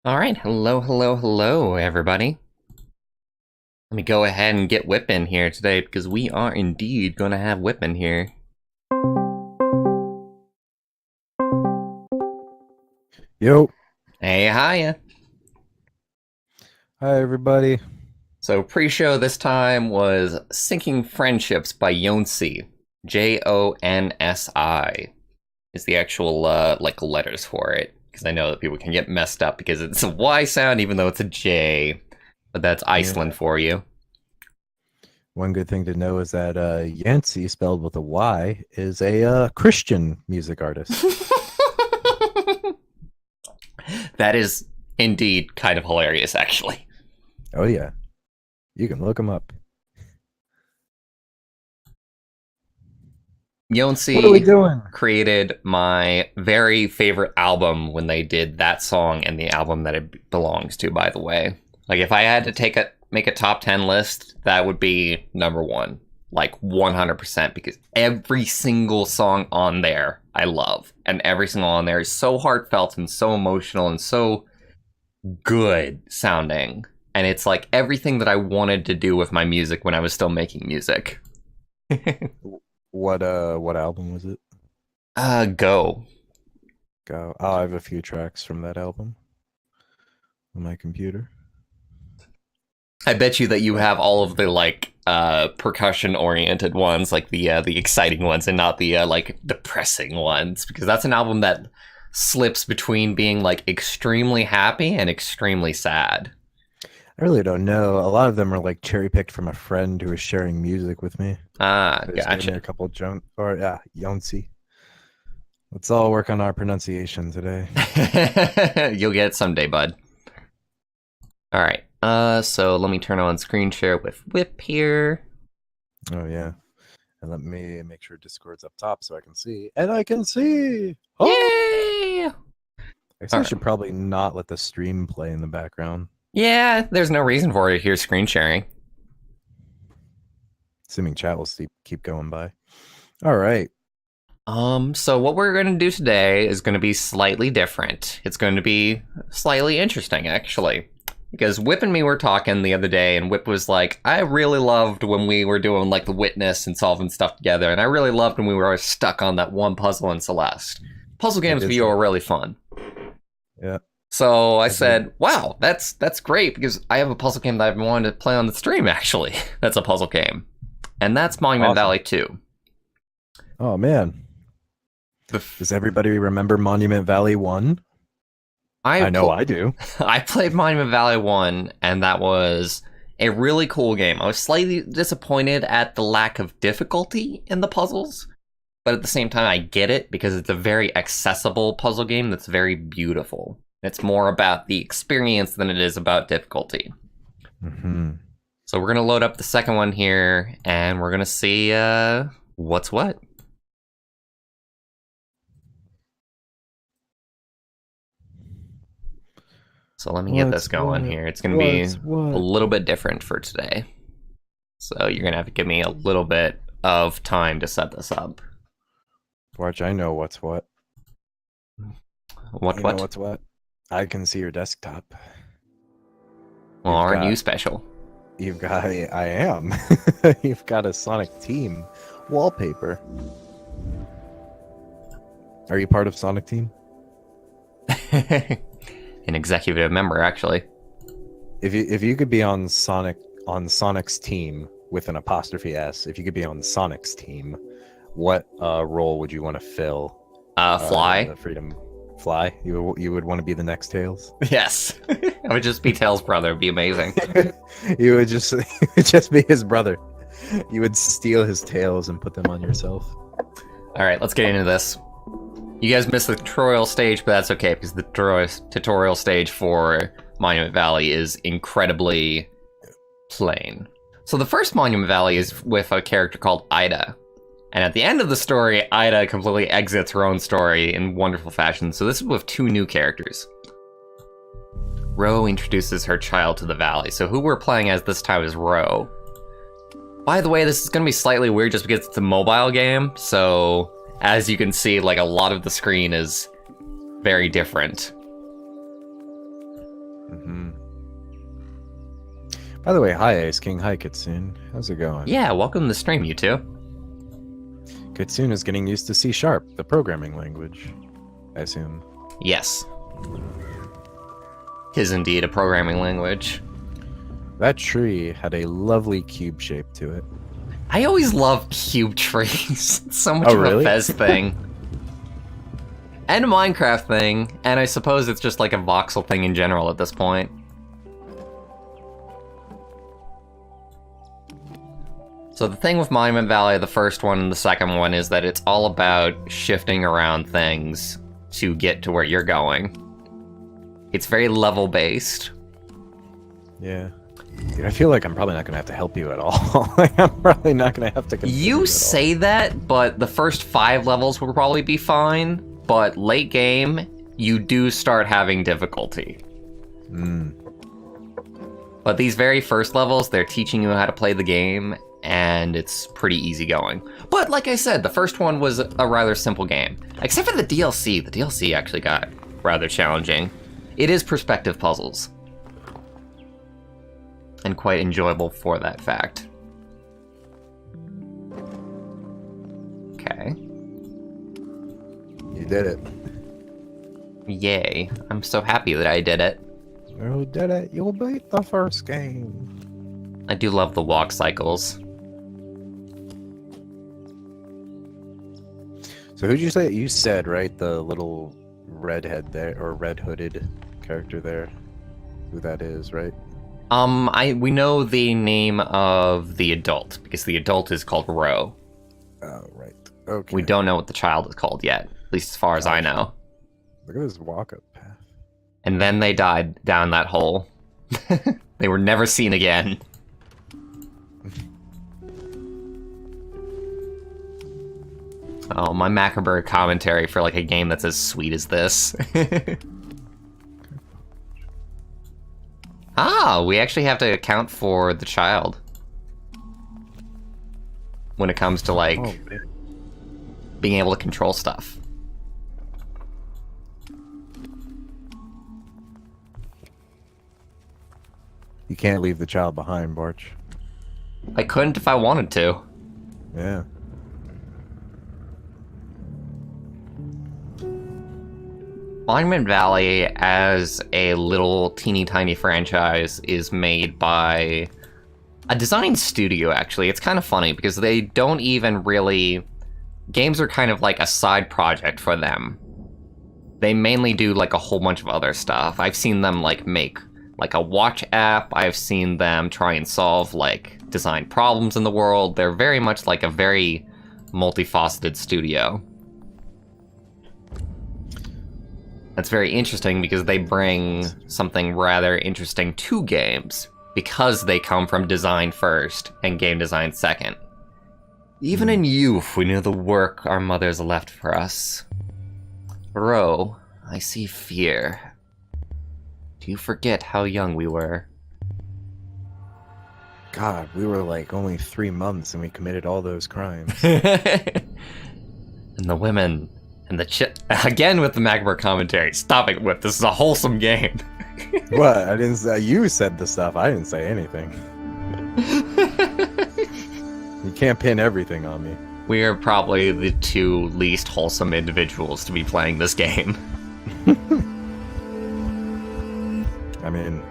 All right, hello, everybody. Let me go ahead and get Whip in here today because we are indeed going to have Whip in here. Yo. Hey, hiya. Hi, everybody. So pre-show this time was Sinking Friendships by Yonsi. Jonsi is the actual letters for it, because I know that people can get messed up because it's a Y sound even though it's a J. But that's Iceland for you. One good thing to know is that Yancey, spelled with a Y, is a Christian music artist. That is indeed kind of hilarious, actually. Oh, yeah. You can look him up. Yonsi What are we doing? created my very favorite album when they did that song and the album that it belongs to, by the way. Like, if I had to make a top 10 list, that would be number one. Like, 100%, because every single song on there I love. And every single on there is so heartfelt and so emotional and so good sounding. And it's like everything that I wanted to do with my music when I was still making music. What album was it? Go. Go. Oh, I have a few tracks from that album on my computer. I bet you that you have all of the percussion oriented ones, like the exciting ones, and not the depressing ones, because that's an album that slips between being like extremely happy and extremely sad. I really don't know. A lot of them are like cherry picked from a friend who was sharing music with me. Ah, They just gave me gotcha. a couple Yancey. Let's all work on our pronunciation today. You'll get it someday, bud. All right. So let me turn on screen share with Whip here. Oh yeah. And let me make sure Discord's up top so I can see. And I can see! Oh! Yay! I guess I should probably not let the stream play in the background. Yeah, there's no reason for it here screen sharing. Assuming chat will keep going by. All right. So what we're going to do today is going to be slightly different. It's going to be slightly interesting, actually. Because Whip and me were talking the other day, and Whip was like, I really loved when we were doing, like, the witness and solving stuff together, and I really loved when we were always stuck on that one puzzle in Celeste. Puzzle games for you are really fun. Yeah. So I said, wow, that's great, because I have a puzzle game that I've been wanting to play on the stream, actually. That's a puzzle game. And that's Monument Valley 2. Oh, man. Does everybody remember Monument Valley 1? I know I do. I played Monument Valley 1, and that was a really cool game. I was slightly disappointed at the lack of difficulty in the puzzles, but at the same time, I get it, because it's a very accessible puzzle game that's very beautiful. It's more about the experience than it is about difficulty. Mm-hmm. So we're going to load up the second one here, and we're going to see what's what. So let me get this going here. It's going to be a little bit different for today. So you're going to have to give me a little bit of time to set this up. Bwarch, I know what's what. What? Know what's what? I can see your desktop. Well, aren't you special? I am. You've got a Sonic Team wallpaper. Are you part of Sonic Team? An executive member, actually. If you could be on Sonic's team with an apostrophe S, if you could be on Sonic's team, what role would you want to fill? Fly. Fly. You would want to be the next Tails. Yes, I would just be Tails' brother. It'd be amazing. you would just be his brother. You would steal his tails and put them on yourself. All right, let's get into this. You guys missed the tutorial stage, but that's okay, because the tutorial stage for Monument Valley is incredibly plain. So the first Monument Valley is with a character called Ida. And at the end of the story, Ida completely exits her own story in wonderful fashion. So this is with two new characters. Ro introduces her child to the valley. So who we're playing as this time is Ro. By the way, this is going to be slightly weird just because it's a mobile game. So as you can see, like, a lot of the screen is very different. Mm-hmm. By the way, hi Ace King, hi Kitsune. How's it going? Yeah, welcome to the stream, you two. Kitsune is getting used to C#, the programming language, I assume. Yes. Tis indeed a programming language. That tree had a lovely cube shape to it. I always love cube trees. It's so much Oh, of really? a Fez thing. And a Minecraft thing, and I suppose it's just like a voxel thing in general at this point. So the thing with Monument Valley, the first one and the second one, is that it's all about shifting around things to get to where you're going. It's very level-based. Yeah. Dude, I feel like I'm probably not going to have to help you at all. Like, I'm probably not going to have to consider You it at say that, but the first 5 levels will probably be fine. But late game, you do start having difficulty. all. Mm. But these very first levels, they're teaching you how to play the game, and it's pretty easy going. But like I said, the first one was a rather simple game. Except for the DLC. The DLC actually got rather challenging. It is perspective puzzles. And quite enjoyable for that fact. Okay. You did it. Yay. I'm so happy that I did it. You did it. You beat the first game. I do love the walk cycles. So who'd you say? You said, right? The little redhead there, or red hooded character there. Who that is, right? We know the name of the adult, because the adult is called Ro. Oh, right. Okay. We don't know what the child is called yet, at least as far as I know. Look at this walk-up path. And then they died down that hole. They were never seen again. Oh, my Mackerberg commentary for like a game that's as sweet as this. Ah, we actually have to account for the child. When it comes to like Oh, man. being able to control stuff. You can't leave the child behind, Bwarch. I couldn't if I wanted to. Yeah. Monument Valley, as a little teeny tiny franchise, is made by a design studio, actually. It's kind of funny because they don't even really... Games are kind of like a side project for them. They mainly do like a whole bunch of other stuff. I've seen them like make like a watch app. I've seen them try and solve like design problems in the world. They're very much like a very multifaceted studio. That's very interesting because they bring something rather interesting to games because they come from design first and game design second. Even in youth, we knew the work our mothers left for us. Ro, I see fear. Do you forget how young we were? God, we were like only 3 months and we committed all those crimes. And the women, and the again with the Magber commentary. Stop it, Whip. This is a wholesome game. What? I didn't say. You said the stuff. I didn't say anything. You can't pin everything on me. We are probably the 2 least wholesome individuals to be playing this game. I mean,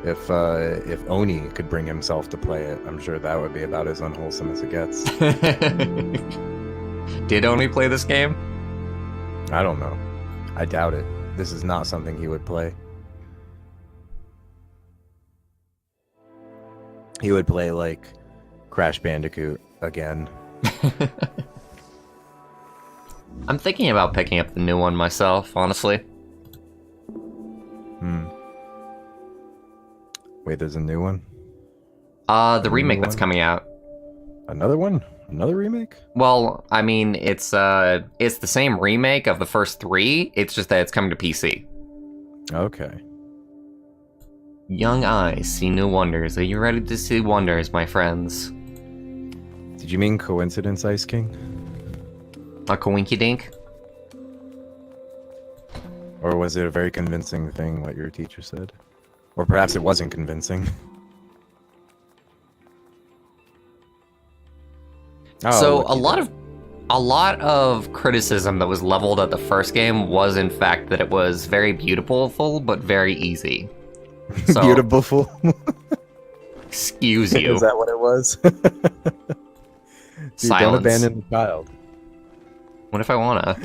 if Oni could bring himself to play it, I'm sure that would be about as unwholesome as it gets. Did Oni play this game? I don't know. I doubt it. This is not something he would play. He would play like Crash Bandicoot again. I'm thinking about picking up the new one myself, honestly. Wait, there's a new one? The remake that's one? coming out. Another one? Another remake? Well, I mean, it's the same remake of the first 3, it's just that it's coming to PC. Okay. Young eyes see new wonders. Are you ready to see wonders, my friends? Did you mean coincidence, Ice King? A coinky dink? Or was it a very convincing thing what your teacher said? Or perhaps it wasn't convincing. So a lot of criticism that was leveled at the first game was in fact that it was very beautiful but very easy. So, beautiful. Excuse you. Is that what it was? Dude, don't abandon the child. What if I wanna?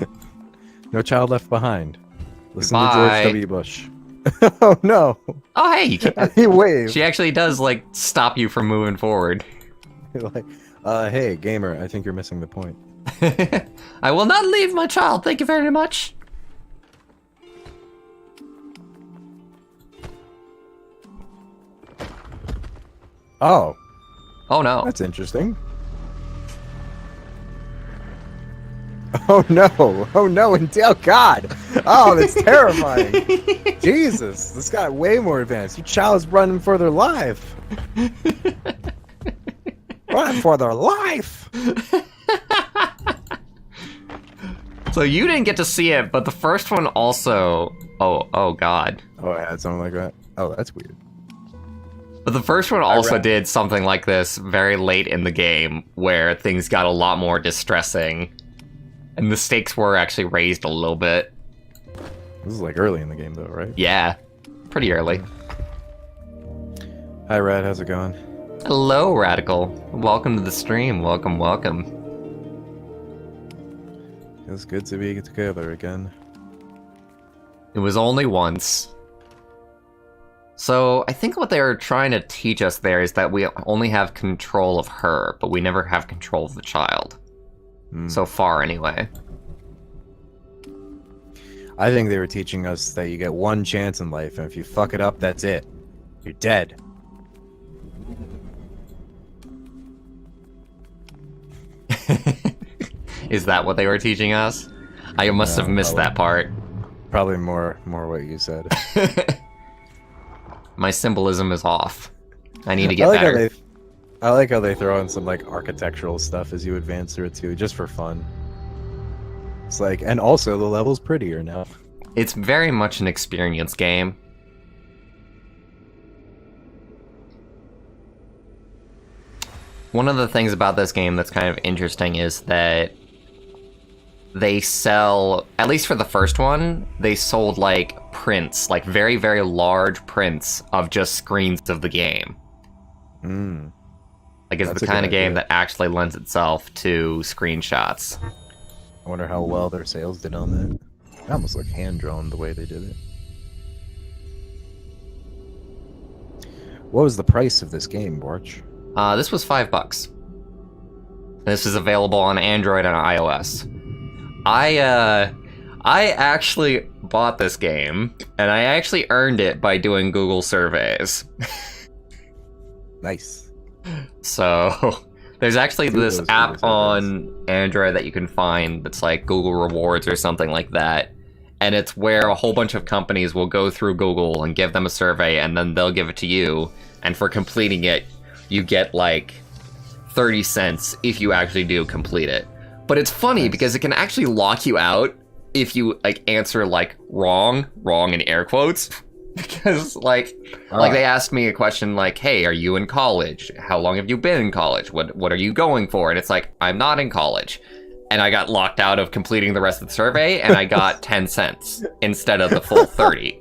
No child left behind. Listen Bye. to George W. Bush. Oh no! Oh hey, He waved. she actually does like stop you from moving forward. Like, hey gamer, I think you're missing the point. I will not leave my child. Thank you very much. Oh. Oh no. That's interesting. Oh no! Oh no! And oh god! Oh, that's terrifying! Jesus, this got way more advanced. Your child's running for their life. Running for their life. So you didn't get to see it, but the first one also. Oh god. Oh, I had something like that. Oh, that's weird. But the first one also did something like this very late in the game, where things got a lot more distressing. And the stakes were actually raised a little bit. This is like early in the game, though, right? Yeah, pretty early. Hi, Rad. How's it going? Hello, Radical. Welcome to the stream. Welcome, welcome. It's good to be together again. It was only once. So, I think what they were trying to teach us there is that we only have control of her, but we never have control of the child. So far, anyway. I think they were teaching us that you get one chance in life, and if you fuck it up, that's it. You're dead. Is that what they were teaching us? I must have missed that part. Probably more what you said. My symbolism is off. I need to get better. I like how they throw in some like architectural stuff as you advance through it too, just for fun. It's like, and also the level's prettier now. It's very much an experience game. One of the things about this game that's kind of interesting is that they sell, at least for the first one, they sold like prints, like very, very large prints of just screens of the game. Like it's the kind of game that actually lends itself to screenshots. I wonder how well their sales did on that. It almost looked hand-drawn the way they did it. What was the price of this game, Bwarch? This was $5. This is available on Android and iOS. I actually bought this game, and I actually earned it by doing Google surveys. Nice. So, there's actually this app on Android that you can find that's like Google Rewards or something like that. And it's where a whole bunch of companies will go through Google and give them a survey, and then they'll give it to you. And for completing it, you get like 30 cents if you actually do complete it. But it's funny because it can actually lock you out if you like answer like wrong in air quotes. Because like they asked me a question like, hey, are you in college? How long have you been in college? What are you going for? And it's like, I'm not in college. And I got locked out of completing the rest of the survey, and I got 10 cents instead of the full 30.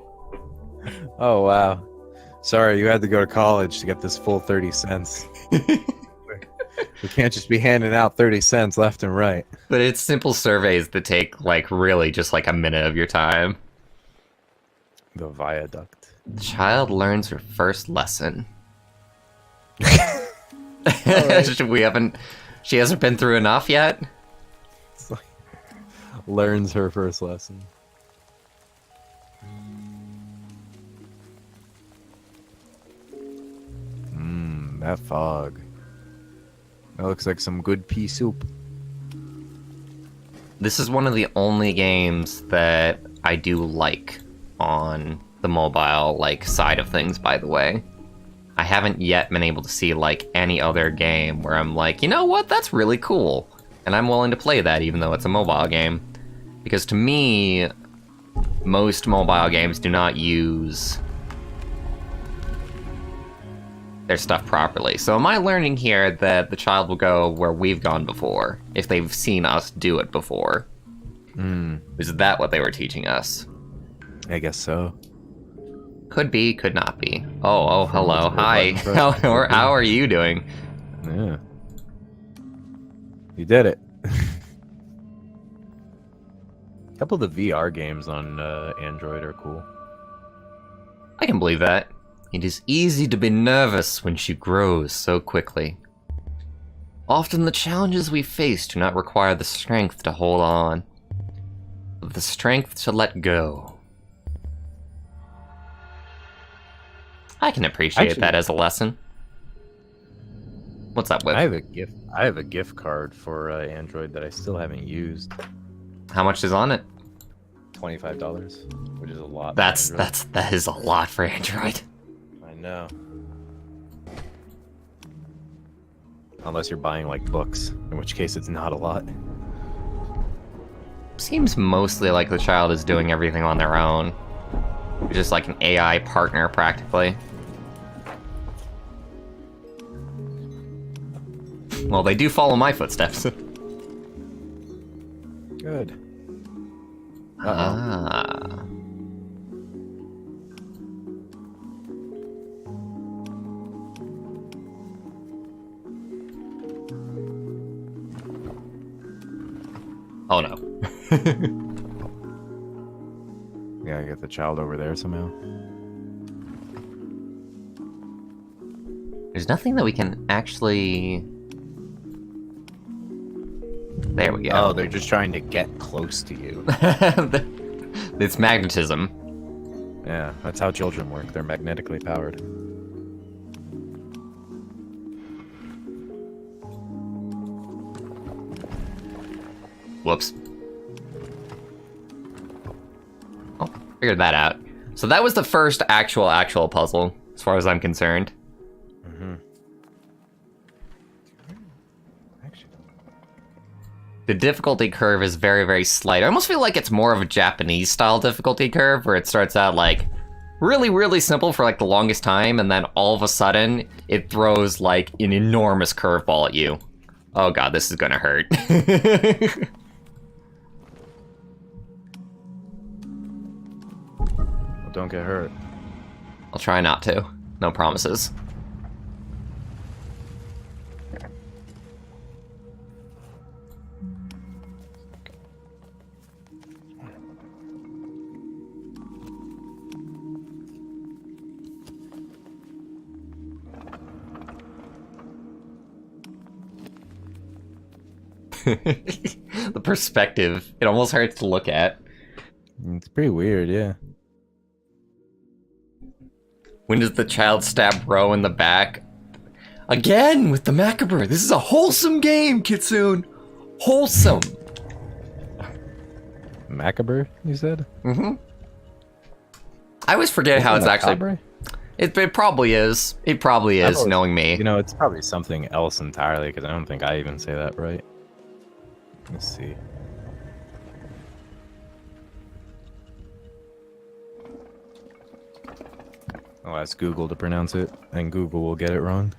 Oh, wow. Sorry, you had to go to college to get this full 30 cents. We can't just be handing out 30 cents left and right. But it's simple surveys that take like really just like a minute of your time. The viaduct. The child learns her first lesson. Right. She hasn't been through enough yet? It's like, learns her first lesson. That fog. That looks like some good pea soup. This is one of the only games that I do like on the mobile like side of things, by the way. I haven't yet been able to see like any other game where I'm like, you know what, that's really cool. And I'm willing to play that even though it's a mobile game. Because to me, most mobile games do not use their stuff properly. So am I learning here that the child will go where we've gone before, if they've seen us do it before? Is that what they were teaching us? I guess so. Could be, could not be. Oh, hello. Hi. How are you doing? Yeah. You did it. A couple of the VR games on Android are cool. I can believe that. It is easy to be nervous when she grows so quickly. Often the challenges we face do not require the strength to hold on, but the strength to let go. I can appreciate that as a lesson. What's up with? I have a gift card for Android that I still haven't used. How much is on it? $25, which is a lot. That is a lot for Android. I know. Unless you're buying like books, in which case it's not a lot. Seems mostly like the child is doing everything on their own. Just like an AI partner, practically. Well, they do follow my footsteps. Good. Ah. Oh no. Yeah, get the child over there somehow. There's nothing that we can actually... There we go. Oh, they're just trying to get close to you. It's magnetism. Yeah, that's how children work. They're magnetically powered. Whoops. Oh, figured that out. So that was the first actual puzzle, as far as I'm concerned. The difficulty curve is very, very slight. I almost feel like it's more of a Japanese-style difficulty curve, where it starts out, like, really, really simple for, like, the longest time, and then all of a sudden, it throws, like, an enormous curveball at you. Oh god, this is gonna hurt. Well, don't get hurt. I'll try not to. No promises. The perspective, it almost hurts to look at. It's pretty weird, yeah. When does the child stab Ro in the back? Again, with the macabre. This is a wholesome game, Kitsune. Wholesome. Macabre, you said? Mm-hmm. I always forget how it's actually... It probably is. It probably is, knowing me. You know, it's probably something else entirely, because I don't think I even say that right. Let's see. I'll ask Google to pronounce it, and Google will get it wrong.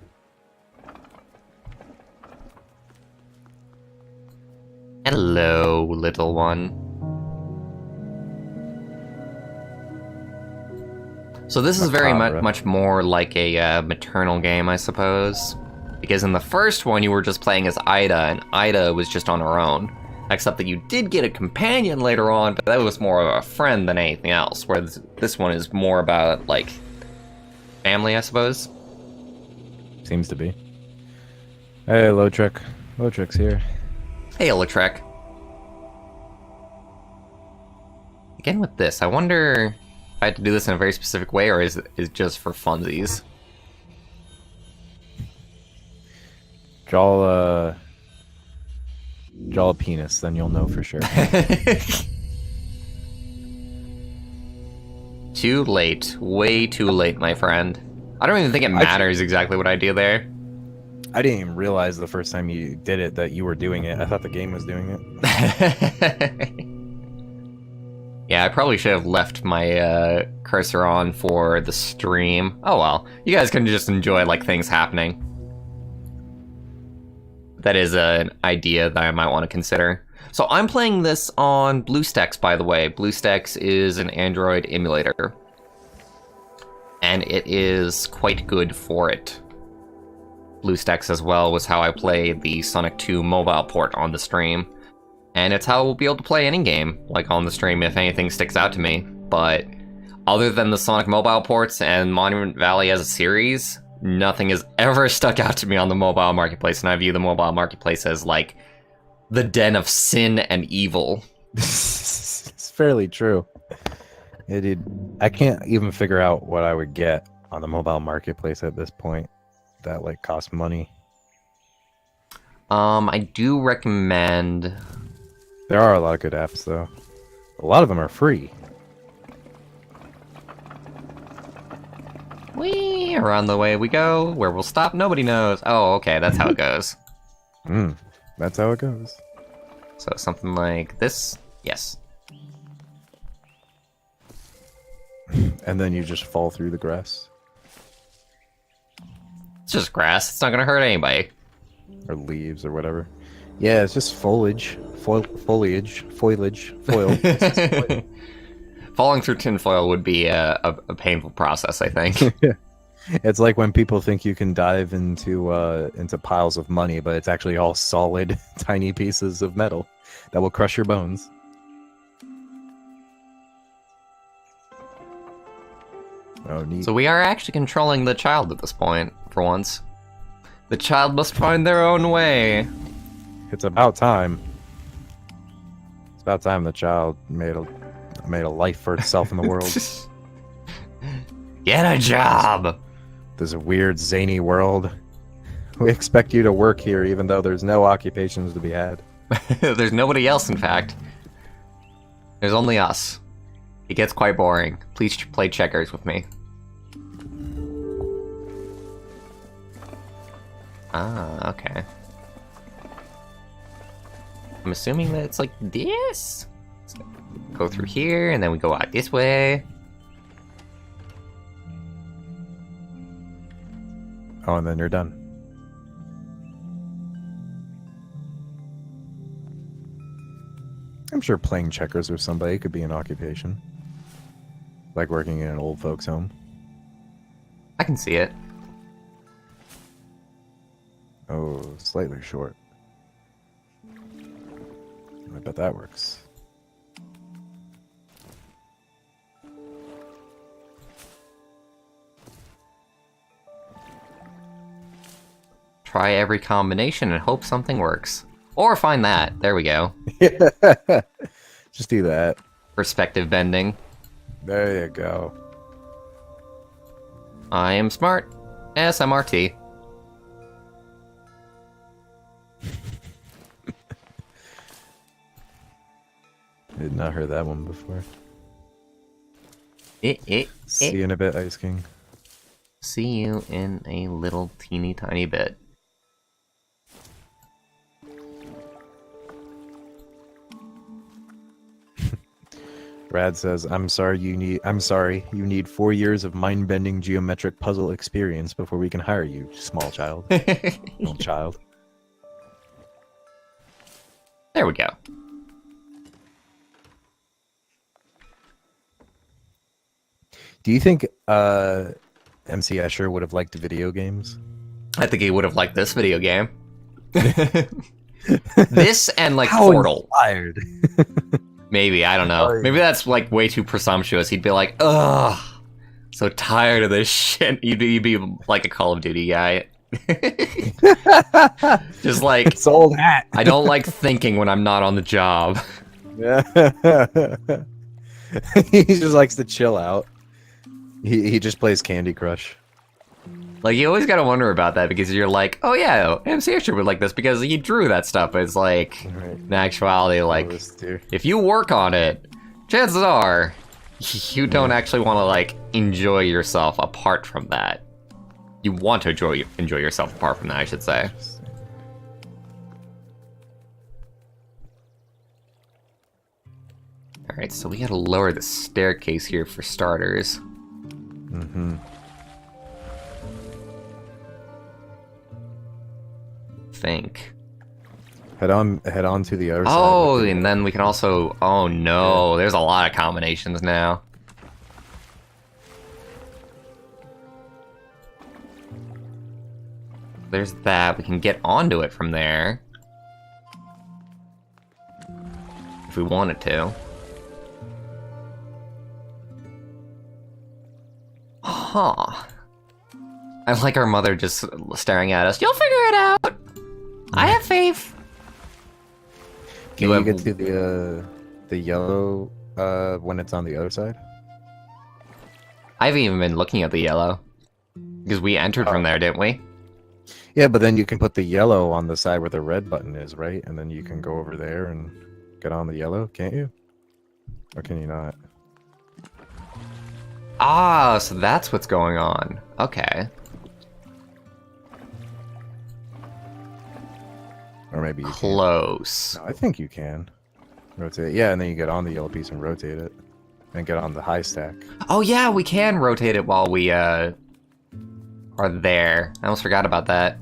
Hello, little one. So this is very much more like a maternal game, I suppose. Because in the first one, you were just playing as Ida, and Ida was just on her own. Except that you did get a companion later on, but that was more of a friend than anything else. Whereas this one is more about, like, family, I suppose. Seems to be. Hey, Lautrec. Lautrec's here. Hey, Lautrec. Again with this, I wonder if I had to do this in a very specific way, or is it just for funsies? Draw a penis, then you'll know for sure. Too late. Way too late, my friend. I don't even think it matters exactly what I do there. I didn't even realize the first time you did it that you were doing it. I thought the game was doing it. Yeah, I probably should have left my cursor on for the stream. Oh well, you guys can just enjoy like things happening. That is an idea that I might want to consider. So I'm playing this on BlueStacks, by the way. BlueStacks is an Android emulator. And it is quite good for it. BlueStacks as well was how I played the Sonic 2 mobile port on the stream. And it's how we'll be able to play any game, like on the stream, if anything sticks out to me. But other than the Sonic mobile ports and Monument Valley as a series, nothing has ever stuck out to me on the mobile marketplace, and I view the mobile marketplace as, like, the den of sin and evil. It's fairly true. I can't even figure out what I would get on the mobile marketplace at this point that, like, costs money. I do recommend... There are a lot of good apps, though. A lot of them are free. Whee! Around the way we go. Where we'll stop, nobody knows. Oh, okay, that's how it goes. That's how it goes. So something like this? Yes. And then you just fall through the grass. It's just grass. It's not gonna hurt anybody. Or leaves or whatever. Yeah, it's just foliage. Foliage. Foil. Falling through tinfoil would be a painful process, I think. It's like when people think you can dive into piles of money, but it's actually all solid, tiny pieces of metal that will crush your bones. Oh, neat. So we are actually controlling the child at this point, for once. The child must find their own way. It's about time. It's about time the child made a life for itself in the world. Get a job! There's a weird, zany world. We expect you to work here even though there's no occupations to be had. There's nobody else, in fact. There's only us. It gets quite boring. Please play checkers with me. Ah, okay. I'm assuming that it's like this? Let's go through here, and then we go out this way. Oh, and then you're done. I'm sure playing checkers with somebody could be an occupation. Like working in an old folks' home. I can see it. Oh, slightly short. I bet that works. Try every combination and hope something works. Or find that. There we go. Just do that. Perspective bending. There you go. I am smart. SMRT. I did not heard that one before. See you in a bit, Ice King. See you in a little teeny tiny bit. Brad says, I'm sorry you need 4 years of mind-bending geometric puzzle experience before we can hire you, small child. Small child. There we go. Do you think MC Escher would have liked video games? I think he would have liked this video game. This and like How Portal. Inspired. Maybe, I don't know. Maybe that's like way too presumptuous. He'd be like, ugh, so tired of this shit. You'd be like a Call of Duty guy. Just like, it's old hat. I don't like thinking when I'm not on the job. Yeah. He just likes to chill out. He just plays Candy Crush. Like, you always gotta wonder about that because you're like, oh yeah, MC Escher would like this because he drew that stuff. But it's like, in actuality, like, if you work on it, chances are you don't actually want to like enjoy yourself apart from that. You want to enjoy yourself apart from that, I should say. Alright, so we gotta lower the staircase here for starters. Mm-hmm. Think. Head on to the other side. Oh, and then we can also... Oh no, there's a lot of combinations now. There's that. We can get onto it from there. If we wanted to. Huh. I like our mother just staring at us. You'll figure it out! I have faith! Can you get to the yellow when it's on the other side? I haven't even been looking at the yellow. Because we entered from there, didn't we? Yeah, but then you can put the yellow on the side where the red button is, right? And then you can go over there and get on the yellow, can't you? Or can you not? Ah, so that's what's going on. Okay. Or maybe you Close. can't. No, I think you can. Rotate. Yeah, and then you get on the yellow piece and rotate it. And get on the high stack. Oh yeah, we can rotate it while we are there. I almost forgot about that.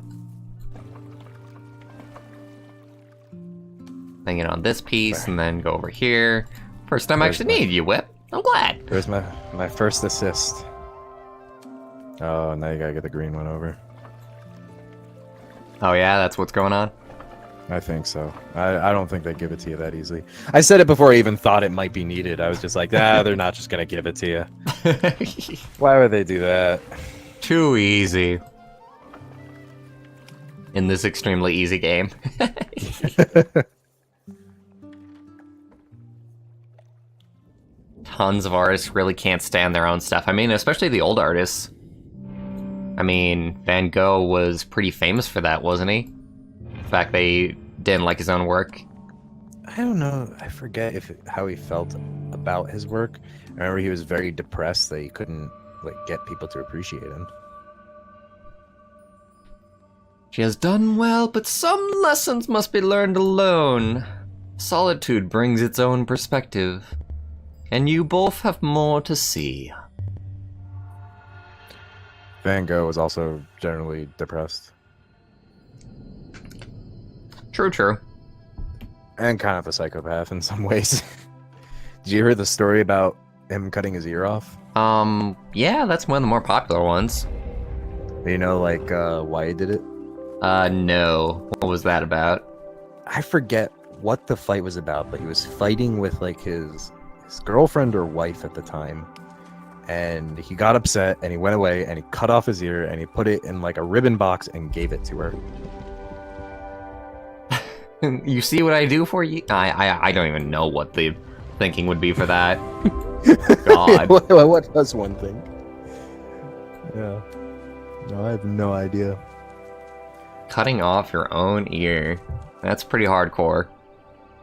Then get on this piece and then go over here. First time I actually needed you, Whip. I'm glad. There's my first assist. Oh, now you gotta get the green one over. Oh yeah, that's what's going on? I think so. I don't think they give it to you that easily. I said it before I even thought it might be needed. I was just like, they're not just gonna give it to you. Why would they do that? Too easy. In this extremely easy game. Tons of artists really can't stand their own stuff. I mean, especially the old artists. I mean, Van Gogh was pretty famous for that, wasn't he? The fact they didn't like his own work. I don't know. I forget how he felt about his work. I remember he was very depressed that he couldn't get people to appreciate him. She has done well, but some lessons must be learned alone. Solitude brings its own perspective. And you both have more to see. Van Gogh was also generally depressed. True, true. And kind of a psychopath in some ways. Did you hear the story about him cutting his ear off? Yeah, that's one of the more popular ones. You know, why he did it? No. What was that about? I forget what the fight was about, but he was fighting with, his girlfriend or wife at the time. And he got upset, and he went away, and he cut off his ear, and he put it in, a ribbon box and gave it to her. You see what I do for you? I don't even know what the thinking would be for that. God. What does one thing? Yeah. No, I have no idea. Cutting off your own ear. That's pretty hardcore.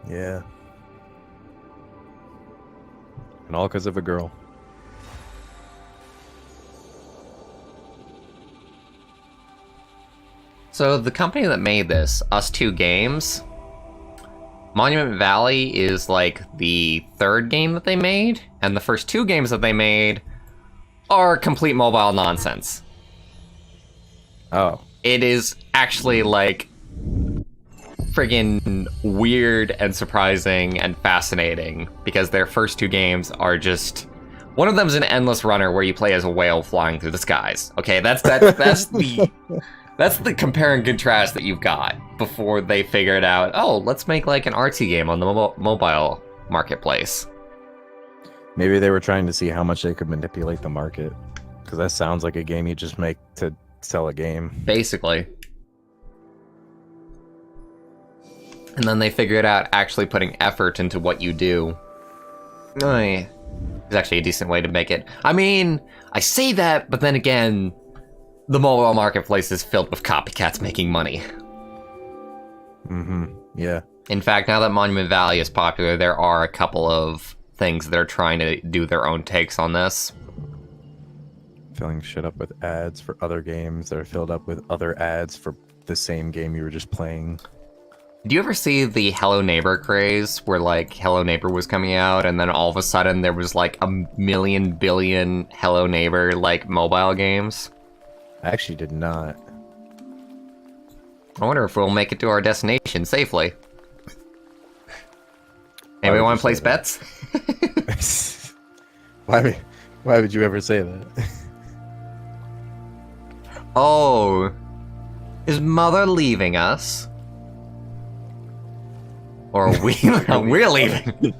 Yeah. And all because of a girl. So the company that made this, Us2 Games, Monument Valley is the third game that they made, and the first two games that they made are complete mobile nonsense. Oh. It is actually friggin' weird and surprising and fascinating because their first two games are just... One of them is an endless runner where you play as a whale flying through the skies. Okay, that's the... That's the compare and contrast that you've got before they figured out, oh, let's make an artsy game on the mobile marketplace. Maybe they were trying to see how much they could manipulate the market. Because that sounds like a game you just make to sell a game. Basically. And then they figured out actually putting effort into what you do. It's actually a decent way to make it. I mean, I say that, but then again... The mobile marketplace is filled with copycats making money. Mm-hmm. Yeah. In fact, now that Monument Valley is popular, there are a couple of things that are trying to do their own takes on this. Filling shit up with ads for other games that are filled up with other ads for the same game you were just playing. Do you ever see the Hello Neighbor craze, where like Hello Neighbor was coming out, and then all of a sudden there was like a million billion Hello Neighbor like mobile games? I actually did not. I wonder if we'll make it to our destination safely. Anybody want to place bets? Why would you ever say that? Oh, is Mother leaving us? Or are we're leaving?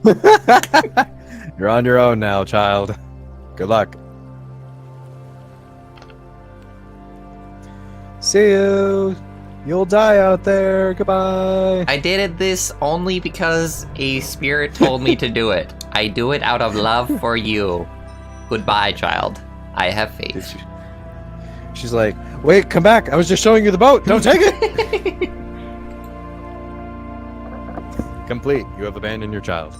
You're on your own now, child. Good luck. See you. You'll die out there. Goodbye. I did this only because a spirit told me to do it. I do it out of love for you. Goodbye, child. I have faith. She's like, wait, come back. I was just showing you the boat. Don't take it. Complete. You have abandoned your child.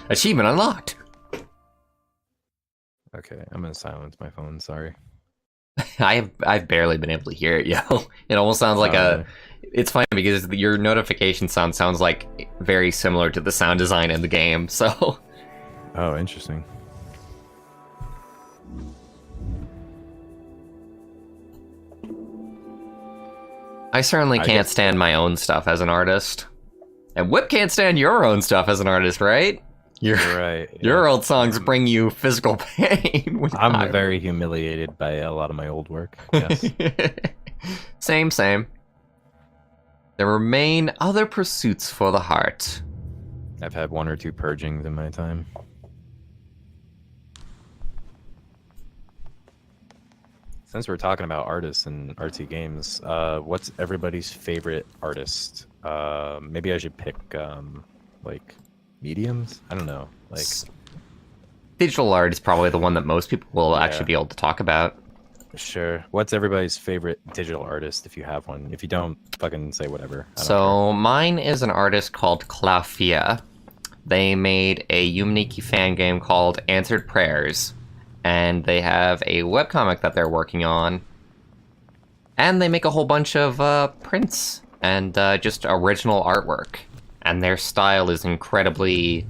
Achievement unlocked. Okay, I'm gonna silence my phone. Sorry. I've barely been able to hear it, yo. It almost sounds like It's funny because your notification sounds like very similar to the sound design in the game. So. Oh, interesting. I certainly can't stand my own stuff as an artist. And Whip can't stand your own stuff as an artist, right? You're right. Your old songs bring you physical pain. I'm very humiliated by a lot of my old work. Yes. Same. There remain other pursuits for the heart. I've had 1 or 2 purgings in my time. Since we're talking about artists and artsy games, what's everybody's favorite artist? Maybe I should pick like mediums. I don't know. Like digital art is probably the one that most people will actually be able to talk about. Sure. What's everybody's favorite digital artist if you have one? If you don't, fucking say whatever. So mine is an artist called Claufia. They made a Yumeniki fan game called Answered Prayers. And they have a webcomic that they're working on. And they make a whole bunch of prints and just original artwork. And their style is incredibly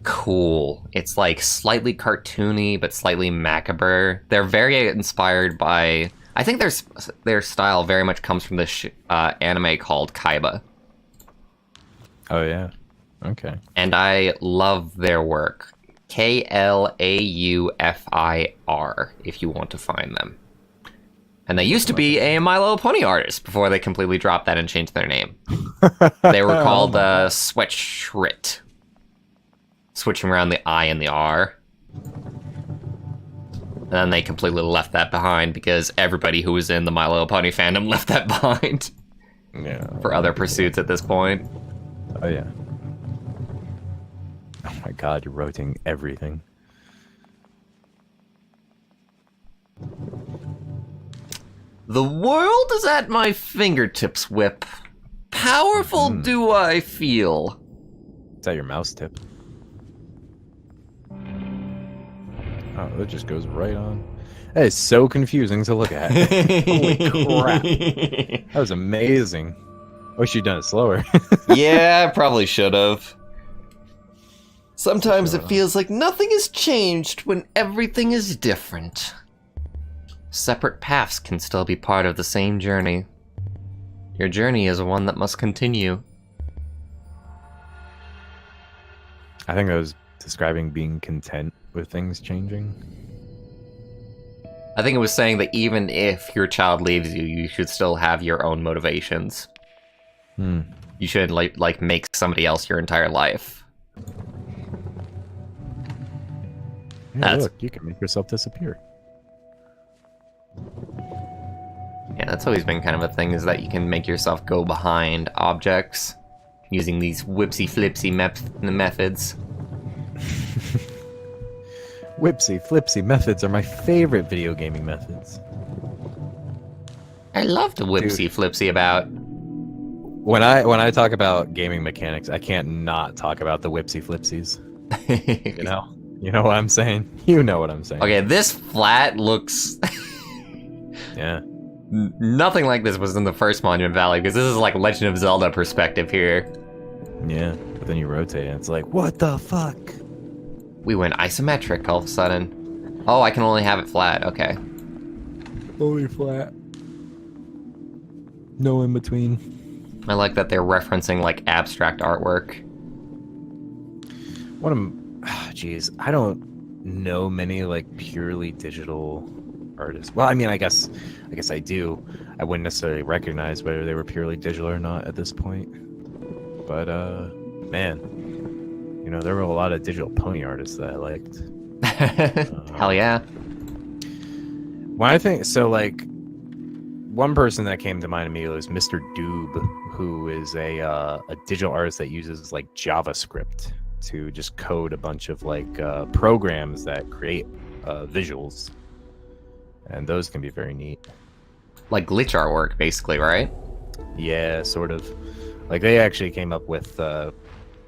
cool. It's like slightly cartoony, but slightly macabre. They're very inspired by... I think their style very much comes from this anime called Kaiba. Oh, yeah. Okay. And I love their work. Klaufir, if you want to find them. And they used to be a My Little Pony artist before they completely dropped that and changed their name. They were called Sweatshrit. Switching around the I and the R. And then they completely left that behind because everybody who was in the My Little Pony fandom left that behind. Yeah. For other pursuits at this point. Oh, yeah. Oh my god, you're rotating everything. The world is at my fingertips, Whip. Powerful do I feel. Is that your mouse tip? Oh, it just goes right on. That is so confusing to look at. Holy crap. That was amazing. Wish you'd done it slower. Yeah, I probably should have. Sometimes it feels like nothing has changed when everything is different. Separate paths can still be part of the same journey. Your journey is one that must continue. I think I was describing being content with things changing. I think it was saying that even if your child leaves you, you should still have your own motivations. You should like make somebody else your entire life. Yeah, look, you can make yourself disappear. Yeah, that's always been kind of a thing, is that you can make yourself go behind objects using these whipsy-flipsy methods. Whipsy-flipsy methods are my favorite video gaming methods. I love to whipsy-flipsy about. When I talk about gaming mechanics, I can't not talk about the whipsy-flipsies. You know? You know what I'm saying? You know what I'm saying. Okay, this flat looks... Yeah. nothing like this was in the first Monument Valley, because this is like Legend of Zelda perspective here. Yeah, but then you rotate and it's like, what the fuck? We went isometric all of a sudden. Oh, I can only have it flat. Okay. Only flat. No in between. I like that they're referencing like abstract artwork. Jeez, I don't know many like purely digital artists. Well, I mean, I guess I do. I wouldn't necessarily recognize whether they were purely digital or not at this point. But man, you know, there were a lot of digital pony artists that I liked. Hell yeah. When I think so, like one person that came to mind immediately was Mr. Doob, who is a digital artist that uses like JavaScript to just code a bunch of like programs that create visuals, and those can be very neat. Like glitch artwork, basically, right? Yeah, sort of. Like they actually came up with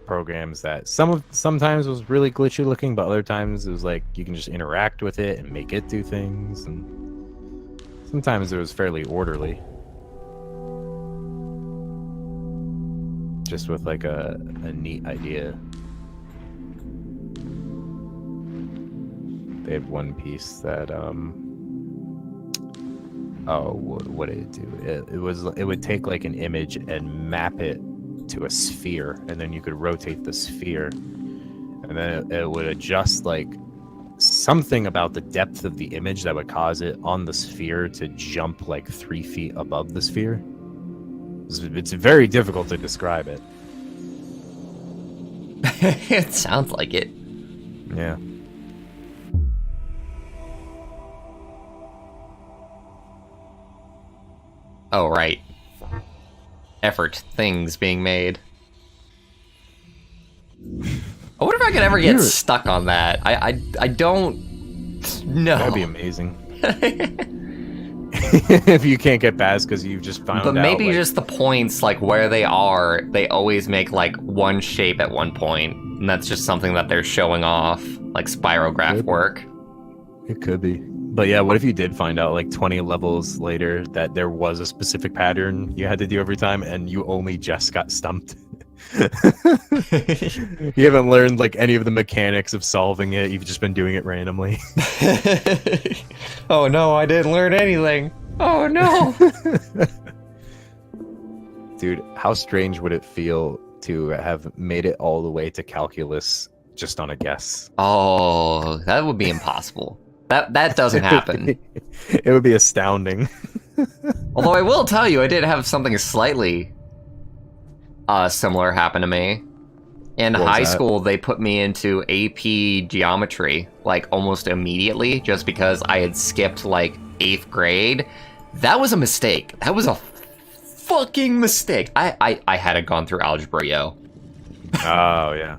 programs that sometimes was really glitchy looking, but other times it was like you can just interact with it and make it do things, and sometimes it was fairly orderly. Just with like a neat idea. They had one piece that what did it do? It would take like an image and map it to a sphere, and then you could rotate the sphere, and then it would adjust like something about the depth of the image that would cause it on the sphere to jump like 3 feet above the sphere. It's very difficult to describe it. It sounds like it. Yeah. Oh, right. Effort, things being made. I wonder if I could ever get stuck on that. I don't know. That'd be amazing. If you can't get past because you've just found out. But maybe like, just the points, like where they are, they always make like one shape at one point, and that's just something that they're showing off, like spirograph work. It could be. But yeah, what if you did find out like 20 levels later that there was a specific pattern you had to do every time and you only just got stumped? You haven't learned like any of the mechanics of solving it. You've just been doing it randomly. Oh no, I didn't learn anything. Oh no. Dude, how strange would it feel to have made it all the way to calculus just on a guess? Oh, that would be impossible. That doesn't happen. It would be astounding. Although I will tell you, I did have something slightly similar happen to me. In high school, they put me into AP geometry, like almost immediately, just because I had skipped like 8th grade. That was a mistake. That was a fucking mistake. I hadn't gone through algebra, yo. Oh, yeah.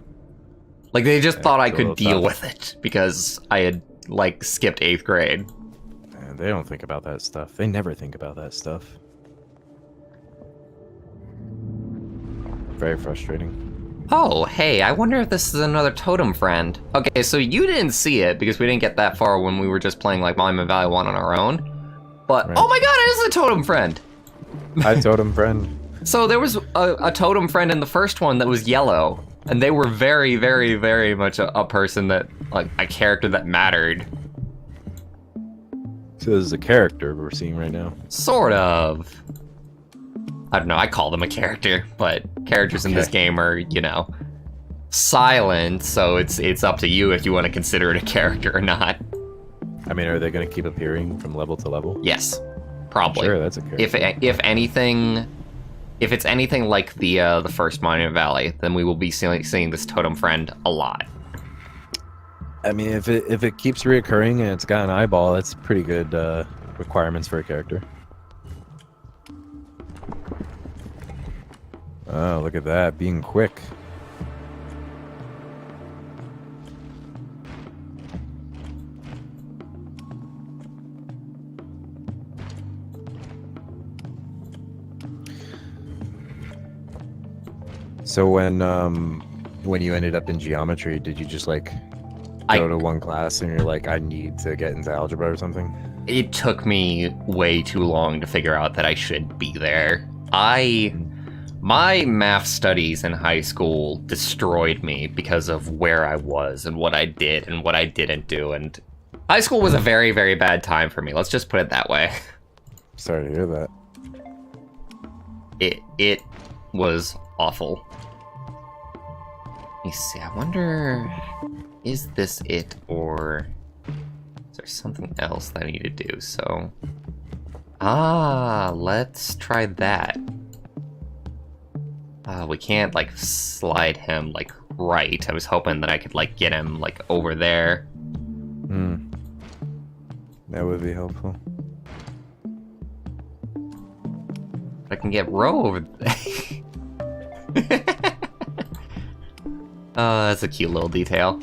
Like, they just thought I could deal with it because I had like skipped 8th grade. Man, they don't think about that stuff. They never think about that stuff. Very frustrating. Oh, hey, I wonder if this is another totem friend. Okay, so you didn't see it because we didn't get that far when we were just playing like Monument Valley 1 on our own. But, right. Oh my god, it is a totem friend! Hi, totem friend. So there was a totem friend in the first one that was yellow. And they were very, very, very much a person that, like, a character that mattered. So this is a character we're seeing right now? Sort of. I don't know, I call them a character, but characters in this game are, you know, silent, so it's up to you if you want to consider it a character or not. I mean, are they going to keep appearing from level to level? Yes, probably. Sure, that's a character. If anything... If it's anything like the first Monument Valley, then we will be seeing this totem friend a lot. I mean, if it keeps reoccurring and it's got an eyeball, that's pretty good requirements for a character. Oh, look at that, being quick. So when you ended up in geometry, did you just like go to one class and you're like, I need to get into algebra or something? It took me way too long to figure out that I should be there. My math studies in high school destroyed me because of where I was and what I did and what I didn't do, and high school was a very, very bad time for me. Let's just put it that way. Sorry to hear that. It was awful. Let me see, I wonder, is this it, or is there something else that I need to do? So, let's try that. We can't, like, slide him, like, right. I was hoping that I could, like, get him, like, over there. That would be helpful. I can get Ro over there. That's a cute little detail.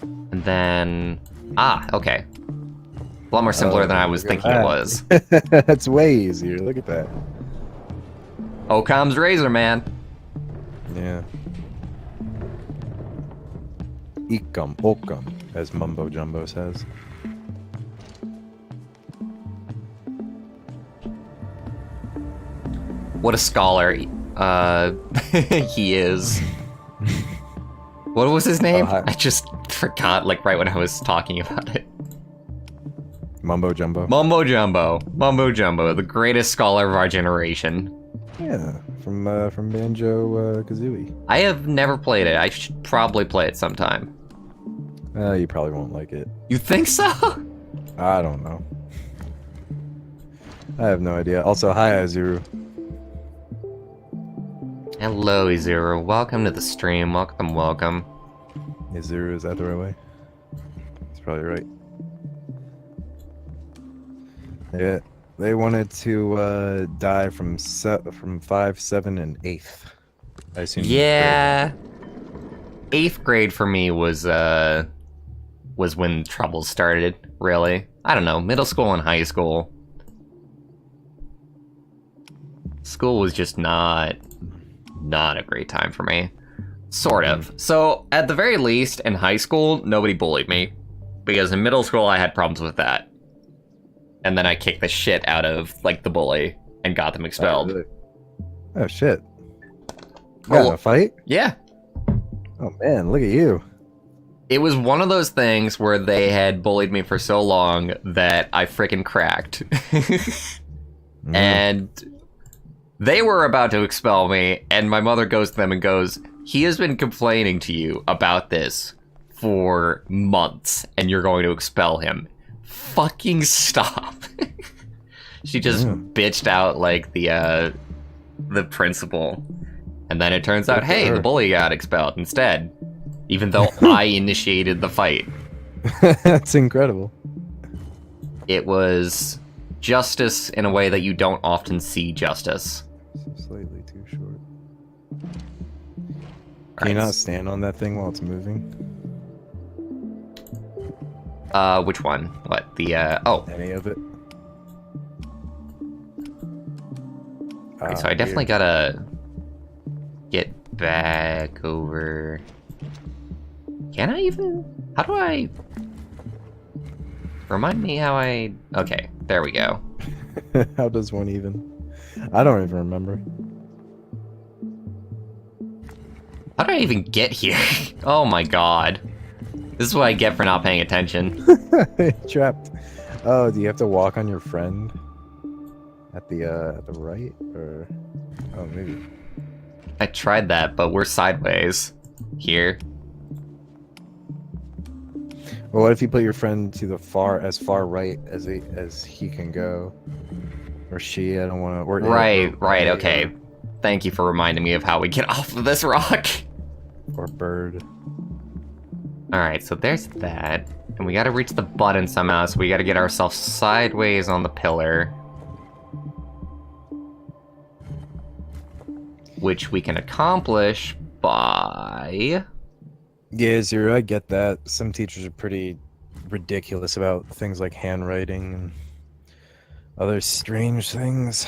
And then... okay. A lot more simpler than I was thinking it was. That's way easier, look at that. Occam's razor, man. Yeah. Ecum, Occam, as Mumbo Jumbo says. What a scholar he is. What was his name? I just forgot, like, right when I was talking about it. Mumbo Jumbo. Mumbo Jumbo. Mumbo Jumbo, the greatest scholar of our generation. Yeah, from Banjo Kazooie. I have never played it. I should probably play it sometime. You probably won't like it. You think so? I don't know. I have no idea. Also, hi, Azuru. Hello, Izuru. Welcome to the stream. Welcome, welcome. Azuru, is that the right way? That's probably right. Yeah, they wanted to die from 5, 7, and 8th. I assume. Yeah. 8th grade for me was when trouble started, really. I don't know, middle school and high school. School was just not a great time for me. Sort of. So, at the very least, in high school, nobody bullied me. Because in middle school, I had problems with that. And then I kicked the shit out of, like, the bully and got them expelled. Oh, really? Oh shit. You got in a fight? Yeah. Oh man, look at you. It was one of those things where they had bullied me for so long that I frickin' cracked. And they were about to expel me, and my mother goes to them and goes, "He has been complaining to you about this for months, and you're going to expel him. Fucking stop." She just bitched out, like, the principal. And then it turns out, hey, the bully got expelled instead. Even though I initiated the fight. That's incredible. It was justice in a way that you don't often see justice. Slightly too short. Can you not stand on that thing while it's moving? Which one? What? The, Any of it? Alright, so I definitely gotta get back over... Can I even? How do I... Remind me how I... Okay, there we go. How does one even? I don't even remember. How did I even get here? Oh my god. This is what I get for not paying attention. Trapped. Oh, do you have to walk on your friend? At the right? Or... Oh, maybe. I tried that, but we're sideways. Here. Well, what if you put your friend to the far right as he can go, or she? I don't want to. Right. Okay. Thank you for reminding me of how we get off of this rock. Or bird. All right, so there's that, and we got to reach the button somehow. So we got to get ourselves sideways on the pillar, which we can accomplish by... Yeah, Zero, I get that. Some teachers are pretty ridiculous about things like handwriting and other strange things.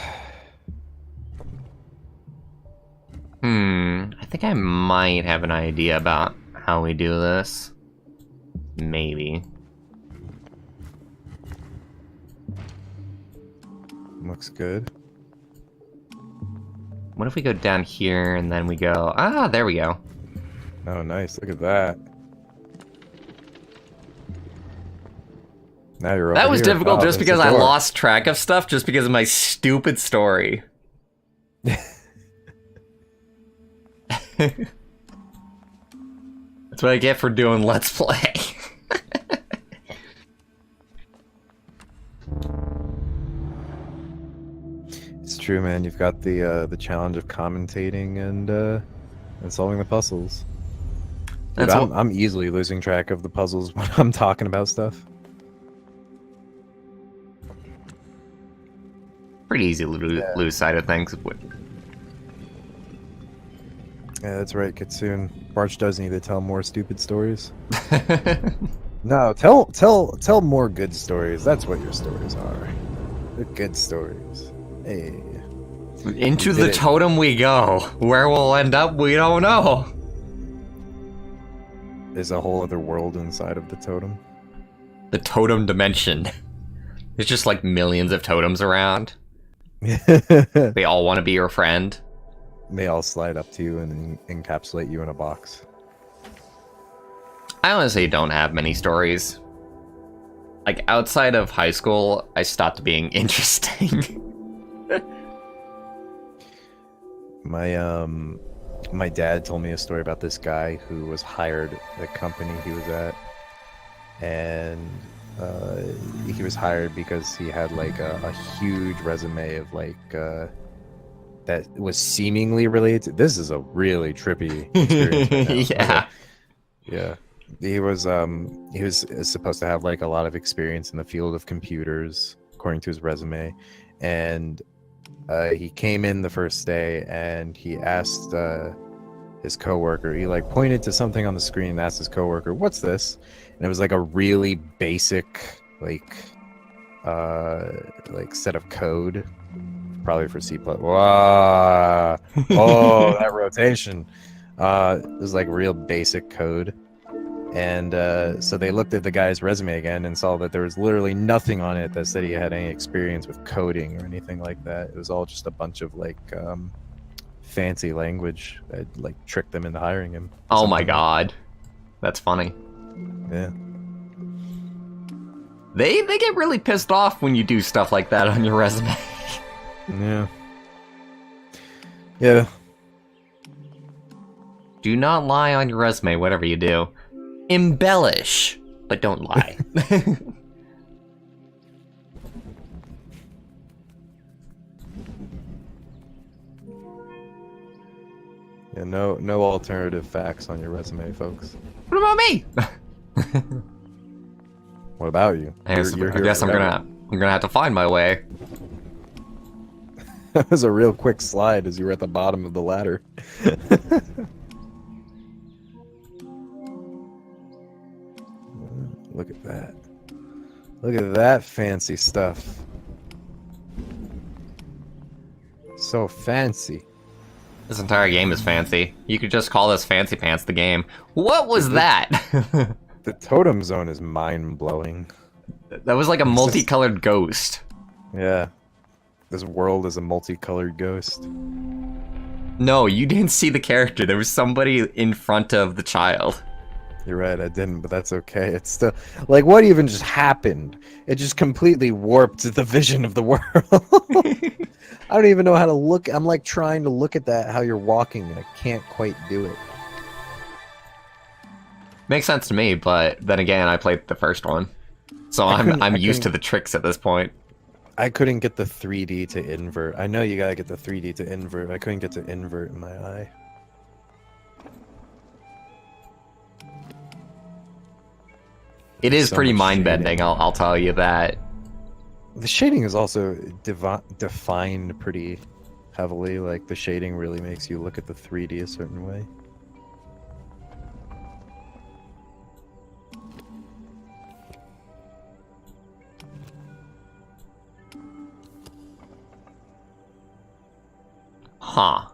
I think I might have an idea about how we do this. maybe. Looks good. What if we go down here and then we go... Ah, there we go. Oh, nice. Look at that. Now you're over That was here. difficult Oh, just there's because a I door. lost track of stuff just because of my stupid story. That's what I get for doing Let's Play. It's true, man. You've got the challenge of commentating and solving the puzzles. Dude, That's I'm easily losing track of the puzzles when I'm talking about stuff. pretty easy to lose sight of things. Yeah, that's right, Kitsune. Bwarch does need to tell more stupid stories. No, tell more good stories. That's what your stories are. They're good stories. Hey. Into the totem we go. Where we'll end up, we don't know. There's a whole other world inside of the totem. The totem dimension. There's just like millions of totems around. They all want to be your friend. They all slide up to you and encapsulate you in a box. I honestly don't have many stories. Like, outside of high school, I stopped being interesting. My dad told me a story about this guy who was hired at the company he was at, and he was hired because he had like a huge resume of like that was seemingly related to, this is a really trippy experience right now. Yeah. Yeah. He was supposed to have like a lot of experience in the field of computers according to his resume, and he came in the first day and he asked his coworker, he like pointed to something on the screen and asked his coworker, "What's this?" And it was like a really basic like set of code, probably for C++. Wow. Oh, that rotation. It was like real basic code. And so they looked at the guy's resume again and saw that there was literally nothing on it that said he had any experience with coding or anything like that. It was all just a bunch of like fancy language that like tricked them into hiring him. Oh my god. That's funny. Yeah. They get really pissed off when you do stuff like that on your resume. Yeah. Yeah. Do not lie on your resume, whatever you do. Embellish, but don't lie. Yeah, no alternative facts on your resume, folks. What about me? What about you? I guess I'm gonna have to find my way. That was a real quick slide as you were at the bottom of the ladder. Look at that. Look at that fancy stuff. So fancy. This entire game is fancy. You could just call this Fancy Pants the game. What was that? The totem zone is mind-blowing. That was like a multicolored ghost. Yeah. This world is a multicolored ghost. No, you didn't see the character. There was somebody in front of the child. You're right, I didn't, but that's okay. It's still like, what even just happened? It just completely warped the vision of the world. I don't even know how to look. I'm like trying to look at that, how you're walking, and I can't quite do it. Makes sense to me, but then again, I played the first one, so I'm used to the tricks at this point. I couldn't get the 3D to invert. I know you gotta get the 3D to invert. I couldn't get to invert in my eye. It is So pretty much mind-bending, shading. I'll tell you that. The shading is also defined pretty heavily. Like, the shading really makes you look at the 3D a certain way. Huh.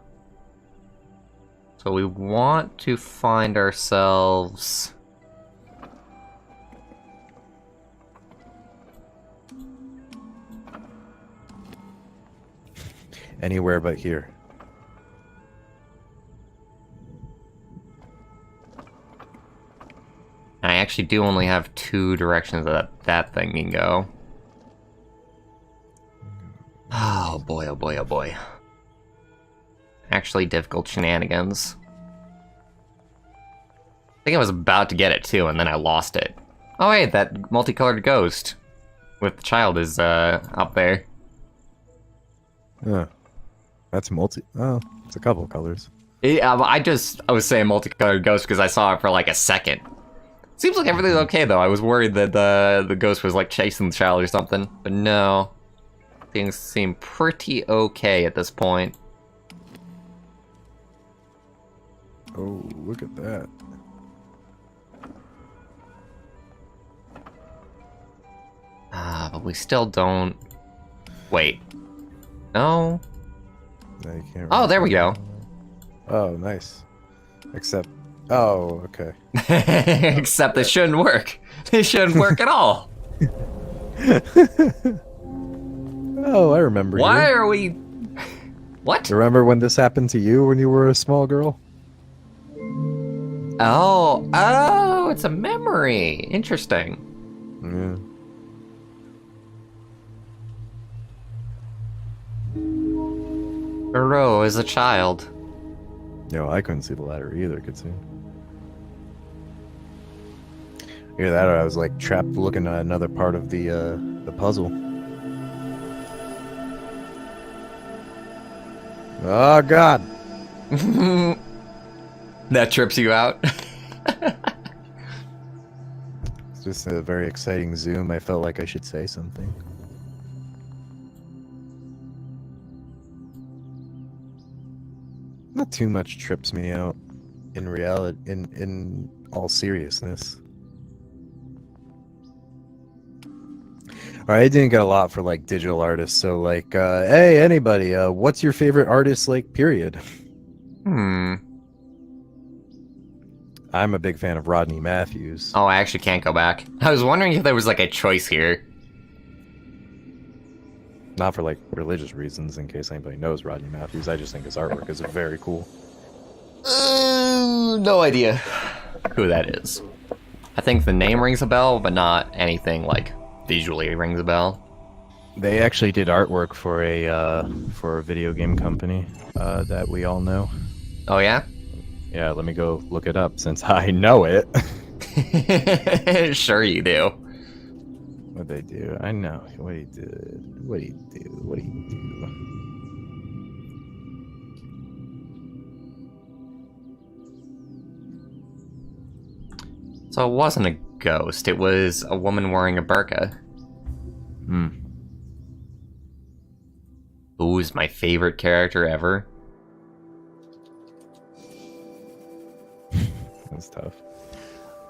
So we want to find ourselves Anywhere but here. I actually do only have 2 directions that that thing can go. Oh boy, oh boy, oh boy. Actually difficult shenanigans. I think I was about to get it too, and then I lost it. Oh hey, that multicolored ghost with the child is up there. Yeah. That's multi... Oh, it's a couple colors. Yeah, I was saying multicolored ghost because I saw it for like a second. Seems like everything's okay though. I was worried that the ghost was like chasing the child or something, but no. Things seem pretty okay at this point. Oh, look at that. But we still don't... Wait. No? No, you can't Oh, there we go. Oh, nice. Except... Oh, okay. Except this shouldn't work. This shouldn't work at all. Oh, I remember Why you. are we... What? Remember when this happened to you when you were a small girl? Oh, it's a memory. Interesting. Yeah. Uro is a child. No, I couldn't see the ladder either, could see. Either that or I was like trapped looking at another part of the puzzle. Oh god. That trips you out? It's just a very exciting zoom. I felt like I should say something. Not too much trips me out in reality, in all seriousness. I didn't get a lot for like digital artists, so like hey anybody, what's your favorite artist like period? I'm a big fan of Rodney Matthews. Oh, I actually can't go back. I was wondering if there was like a choice here. Not for like religious reasons, in case anybody knows Rodney Matthews. I just think his artwork is very cool. No idea who that is. I think the name rings a bell, but not anything like visually rings a bell. They actually did artwork for a video game company that we all know. Oh yeah? Yeah, let me go look it up since I know it. Sure you do. What'd they do? I know. What he did. What he do. What he do. So it wasn't a ghost, it was a woman wearing a burqa. Who's my favorite character ever? That's tough.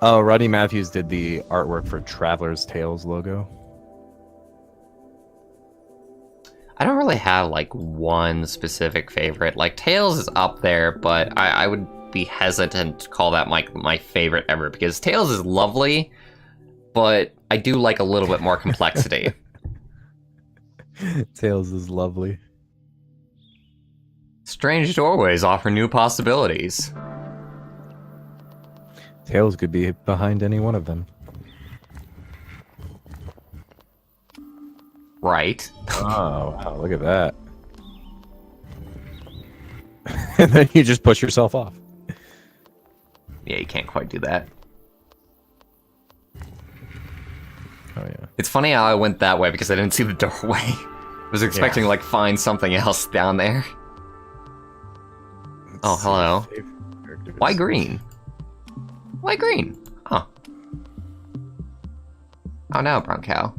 Oh, Rodney Matthews did the artwork for Traveler's Tales logo. I don't really have like one specific favorite. Like Tails is up there, but I would be hesitant to call that my favorite ever because Tails is lovely, but I do like a little bit more complexity. Tails is lovely. Strange doorways offer new possibilities. Tails could be behind any one of them. Right. Oh, wow, look at that. And then you just push yourself off. Yeah, you can't quite do that. Oh, yeah. It's funny how I went that way because I didn't see the doorway. I was expecting to like find something else down there. Oh, hello. Why green? Why green? Huh. Oh no, brown cow.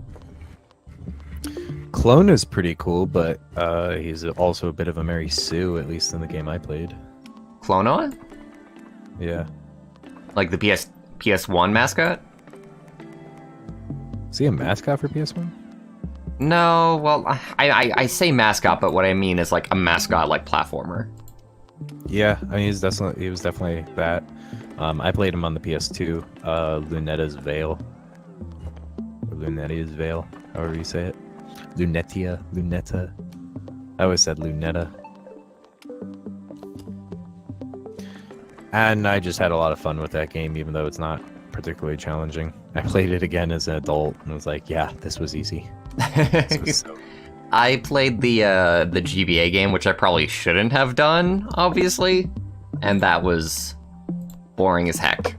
Clone is pretty cool, but he's also a bit of a Mary Sue, at least in the game I played. Clonoa? Yeah. Like the PS1 mascot? Is he a mascot for PS1? No, well, I say mascot, but what I mean is like a mascot like platformer. Yeah, I mean he was definitely that. I played him on the PS2, Lunetta's Veil. Or Lunettia's Veil, however you say it. Lunetta. I always said Lunetta. And I just had a lot of fun with that game, even though it's not particularly challenging. I played it again as an adult and was like, yeah, this was easy. This was so... I played the GBA game, which I probably shouldn't have done, obviously, and that was boring as heck.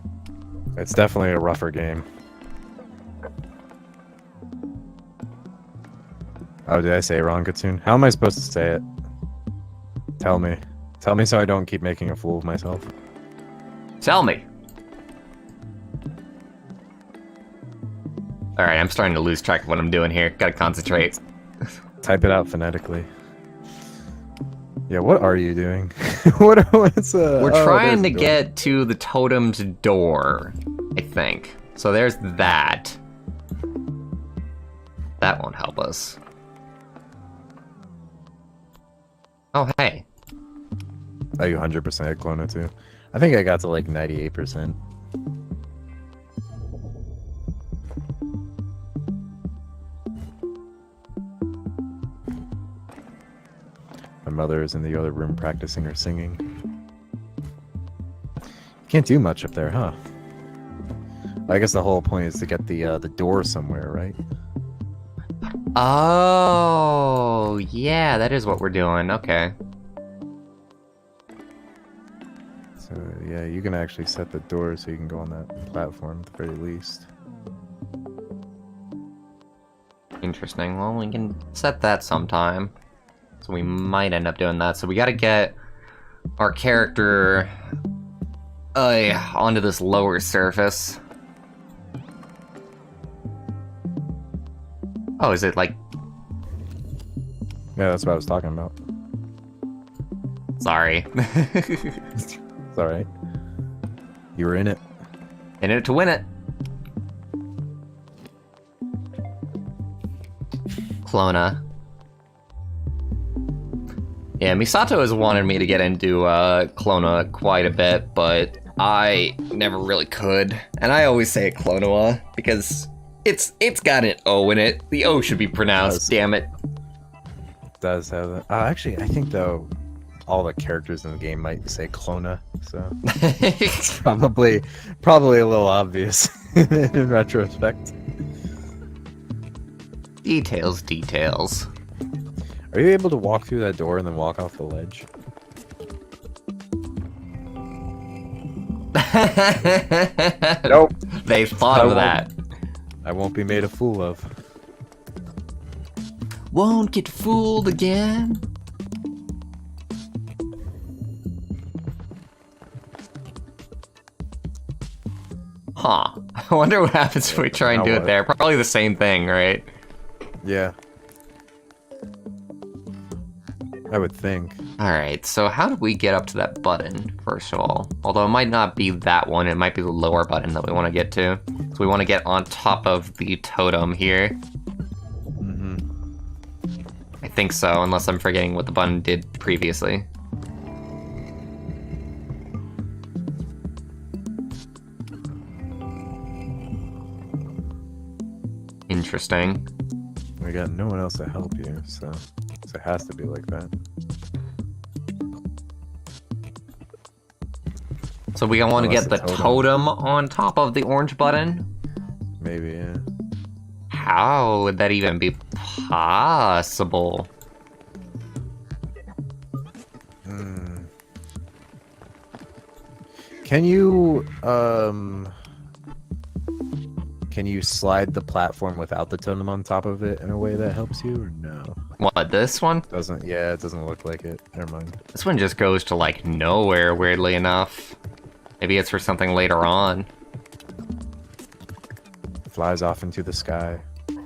It's definitely a rougher game. Oh, did I say it wrong, Kitsune? How am I supposed to say it? Tell me. Tell me so I don't keep making a fool of myself. Tell me. Alright, I'm starting to lose track of what I'm doing here. Gotta concentrate. Type it out phonetically. Yeah, what are you doing? What's We're trying to get to the totem's door, I think. So there's that. That won't help us. Oh, hey. Are you 100% at Clona too? I think I got to like 98%. My mother is in the other room practicing her singing. Can't do much up there, huh? I guess the whole point is to get the door somewhere, right? Oh, yeah, that is what we're doing. Okay. So yeah, you can actually set the door so you can go on that platform at the very least. Interesting. Well, we can set that sometime. So we might end up doing that. So we gotta get our character onto this lower surface. Oh, is it like... Yeah, that's what I was talking about. Sorry. It's alright. You were in it. In it to win it. Clona. Yeah, Misato has wanted me to get into Clona quite a bit, but I never really could. And I always say Clonoa because it's got an O in it. The O should be pronounced, damn it. It does have that. Actually, I think though all the characters in the game might say Clona, so it's probably a little obvious in retrospect. Details, details. Are you able to walk through that door and then walk off the ledge? Nope. They thought of that. I won't be made a fool of. Won't get fooled again. Huh. I wonder what happens if we try and do it there. Probably the same thing, right? Yeah. I would think. Alright, so how do we get up to that button, first of all? Although it might not be that one, it might be the lower button that we want to get to. So we want to get on top of the totem here. Mm-hmm. I think so, unless I'm forgetting what the button did previously. Interesting. We got no one else to help you, so it has to be like that. So we want to get the totem on top of the orange button? Maybe, yeah. How would that even be possible? Can you slide the platform without the totem on top of it in a way that helps you, or no? What, this one? Yeah, it doesn't look like it. Never mind. This one just goes to, like, nowhere, weirdly enough. Maybe it's for something later on. Flies off into the sky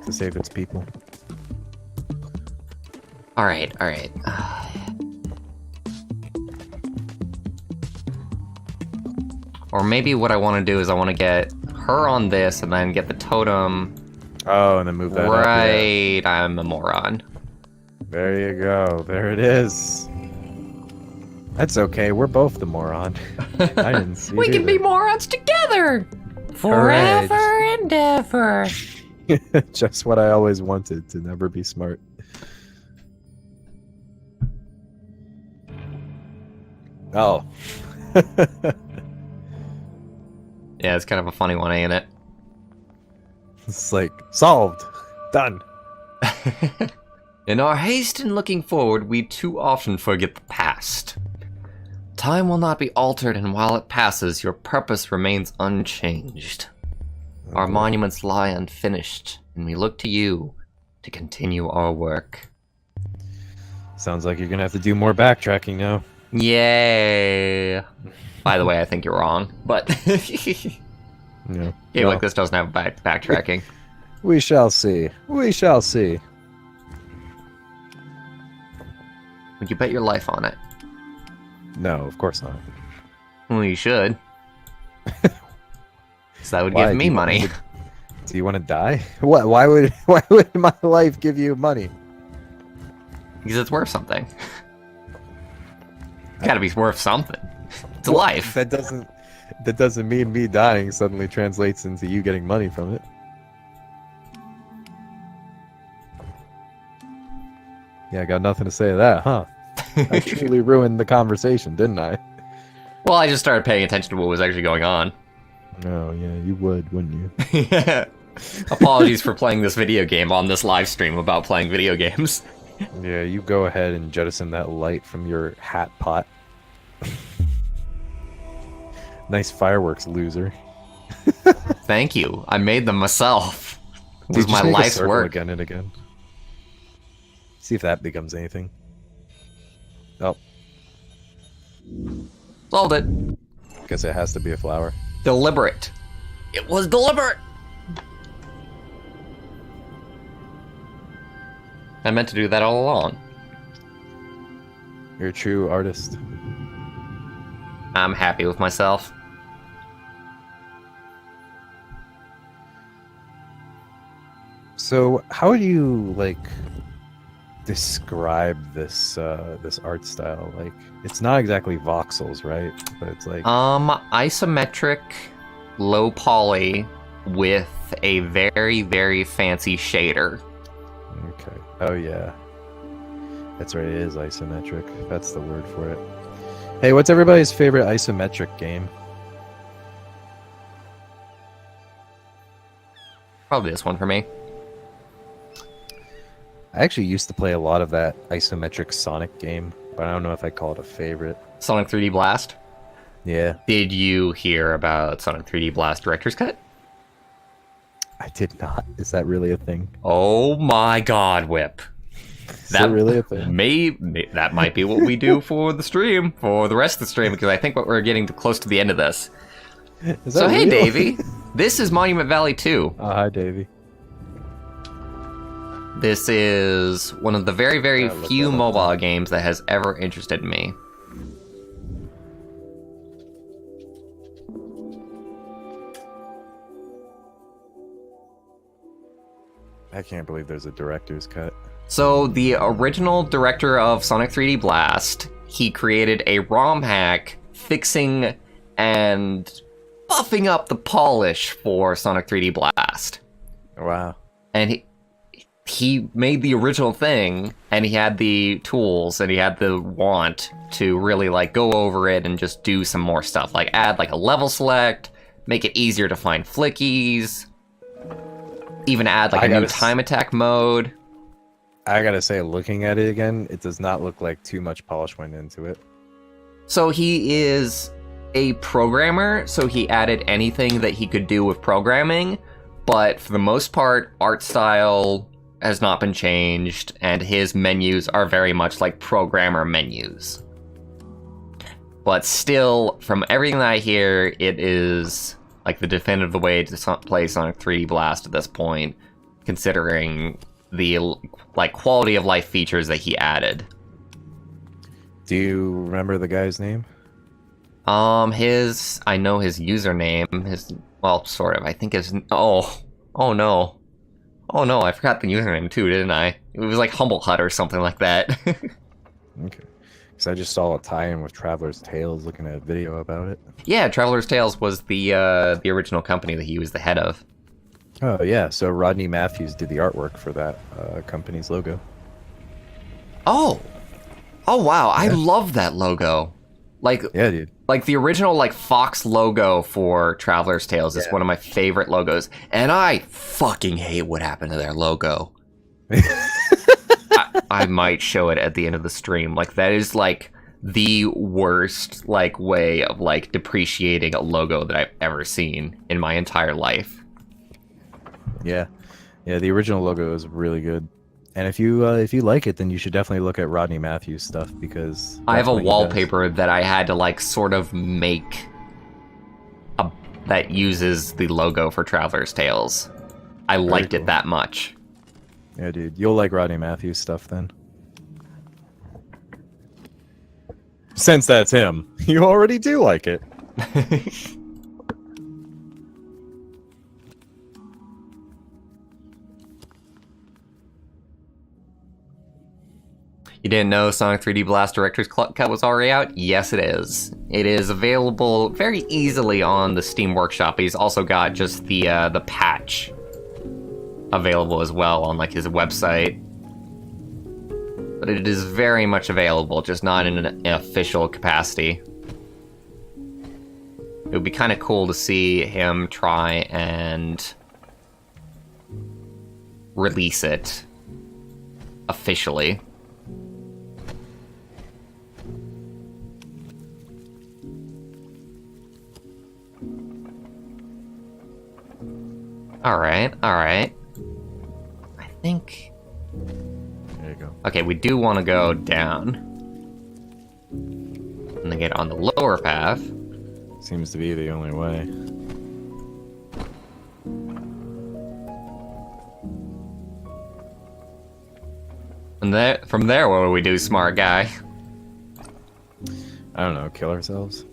to save its people. Alright, alright. Or maybe what I want to do is I want to get her on this and then get the totem. Oh, and then move that right, up, yeah. I'm a moron. There you go. There it is. That's okay. We're both the moron. I didn't see We it can be either. morons together! Forever and ever. Just what I always wanted, to never be smart. Oh. Yeah, it's kind of a funny one, ain't it? It's like, solved. Done. In our haste in looking forward, we too often forget the past. Time will not be altered, and while it passes, your purpose remains unchanged. Our monuments lie unfinished, and we look to you to continue our work. Sounds like you're gonna have to do more backtracking now. Yay! By the way, I think you're wrong, but Yeah. game Well, like this doesn't have backtracking. we shall see. We shall see. Would you bet your life on it? No, of course not. Well, you should. So that would Why? give me money. Do you want to die? What? Why would my life give you money? Because it's worth something. It's gotta be worth something. It's a life. That doesn't mean me dying suddenly translates into you getting money from it. Yeah, I got nothing to say to that, huh? I truly ruined the conversation, didn't I? Well, I just started paying attention to what was actually going on. Oh, yeah, you would, wouldn't you? Apologies for playing this video game on this live stream about playing video games. Yeah, you go ahead and jettison that light from your hat pot. Nice fireworks, loser. Thank you. I made them myself. It Dude, was just my make a life's circle work. again and again. See if that becomes anything. Oh, Solved it. guess it has to be a flower. Deliberate. It was deliberate. I meant to do that all along. You're a true artist. I'm happy with myself. So, how would you like describe this this art style? Like, it's not exactly voxels, right? But it's like Isometric, low poly, with a very, very fancy shader. okay. Oh yeah, that's right. It is isometric. That's the word for it. Hey, what's everybody's favorite isometric game? Probably this one for me. I actually used to play a lot of that isometric Sonic game, but I don't know if I call it a favorite. Sonic 3D Blast. Yeah, Did you hear about Sonic 3D Blast Director's Cut? I did not. Is that really a thing? Oh my god, Whip. Is that really a thing? That might be what we do for the stream, for the rest of the stream, because I think we're getting close to the end of this. Is So that hey, real? Davey. This is Monument Valley 2. Oh, hi, Davey. This is one of the very, very Gotta look few that up. mobile games that has ever interested me. I can't believe there's a director's cut. So the original director of Sonic 3D Blast, he created a ROM hack fixing and buffing up the polish for Sonic 3D Blast. Wow. And he made the original thing, and he had the tools and he had the want to really like go over it and just do some more stuff, like add like a level select, make it easier to find flickies, even add like a new time attack mode. I gotta say, looking at it again, it does not look like too much polish went into it. So he is a programmer, so he added anything that he could do with programming, but for the most part, art style has not been changed, and his menus are very much like programmer menus. But still, from everything that I hear, it is like the definitive way to play Sonic 3D Blast at this point, considering the like quality of life features that he added. Do you remember the guy's name? I know his username, well, sort of, I think oh no, I forgot the username too, didn't I? It was like Humble Hut or something like that. Okay. Because I just saw a tie-in with Traveler's Tales looking at a video about it. Yeah, Traveler's Tales was the original company that he was the head of. Oh, yeah. So Rodney Matthews did the artwork for that company's logo. Oh wow, I love that logo. Like, Yeah, dude. like the original like Fox logo for Traveler's Tales is one of my favorite logos, and I fucking hate what happened to their logo. I might show it at the end of the stream. Like, that is like the worst like way of like depreciating a logo that I've ever seen in my entire life. Yeah, the original logo is really good. And if you like it, then you should definitely look at Rodney Matthews stuff, because I have a what he wallpaper that I had to like sort of make that uses the logo for Traveler's Tales. I liked it that much. Yeah, dude, you'll like Rodney Matthews stuff then. Since that's him, you already do like it. You didn't know Sonic 3D Blast Director's Cut was already out? Yes, it is. It is available very easily on the Steam Workshop. He's also got just the patch available as well on like his website. But it is very much available, just not in an official capacity. It would be kind of cool to see him try and release it officially. Alright. I think... There you go. Okay, we do want to go down. And then get on the lower path. Seems to be the only way. And from there, what do we do, smart guy? I don't know, kill ourselves?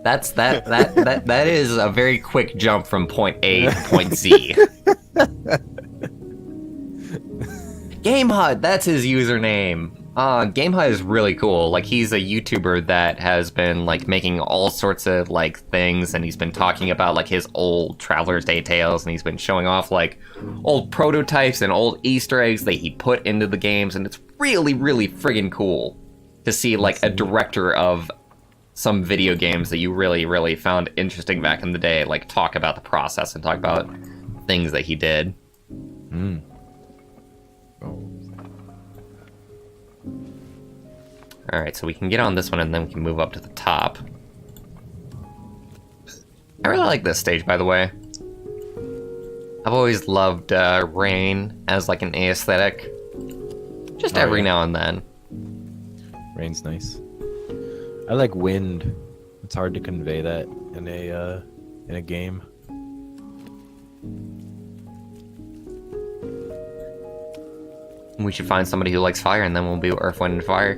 That is a very quick jump from point A to point Z. GameHut, that's his username. GameHut is really cool. Like, he's a YouTuber that has been like making all sorts of like things, and he's been talking about like his old Traveler's Day tales, and he's been showing off like old prototypes and old Easter eggs that he put into the games, and it's really, really friggin' cool to see like a director of some video games that you really, really found interesting back in the day, like talk about the process and talk about things that he did. Mm. Alright, so we can get on this one and then we can move up to the top. I really like this stage, by the way. I've always loved rain as like an aesthetic. Just every now and then. Rain's nice. I like wind. It's hard to convey that in a game. We should find somebody who likes fire, and then we'll be Earth, Wind, and Fire.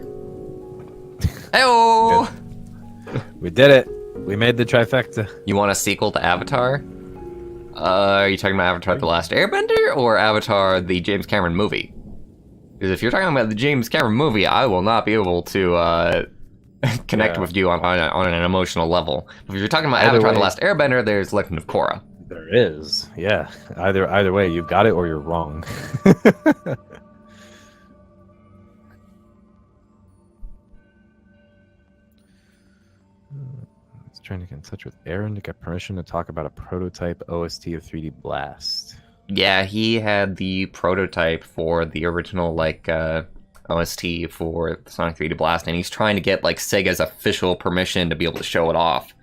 Hey-oh! We did it. We made the trifecta. You want a sequel to Avatar? Are you talking about Avatar: The Last Airbender or Avatar: The James Cameron Movie? Because if you're talking about the James Cameron movie, I will not be able to connect with you on an emotional level. If you're talking about Avatar: The Last Airbender, there's Legend of Korra. There is, yeah. Either way, you've got it or you're wrong. Trying to get in touch with Aaron to get permission to talk about a prototype OST of 3D Blast. Yeah, he had the prototype for the original like OST for Sonic 3D Blast, and he's trying to get like Sega's official permission to be able to show it off,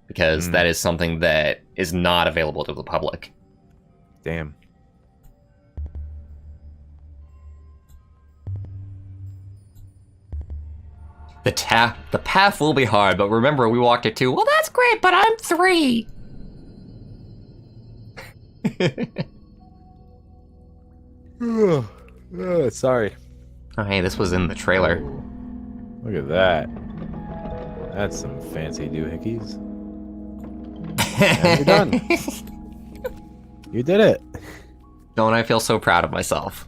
because that is something that is not available to the public. Damn. The path will be hard, but remember, we walked it too. Well, that's great, but I'm 3. Sorry. Oh, hey, this was in the trailer. Look at that. That's some fancy doohickeys. And you're done. You did it. Don't I feel so proud of myself?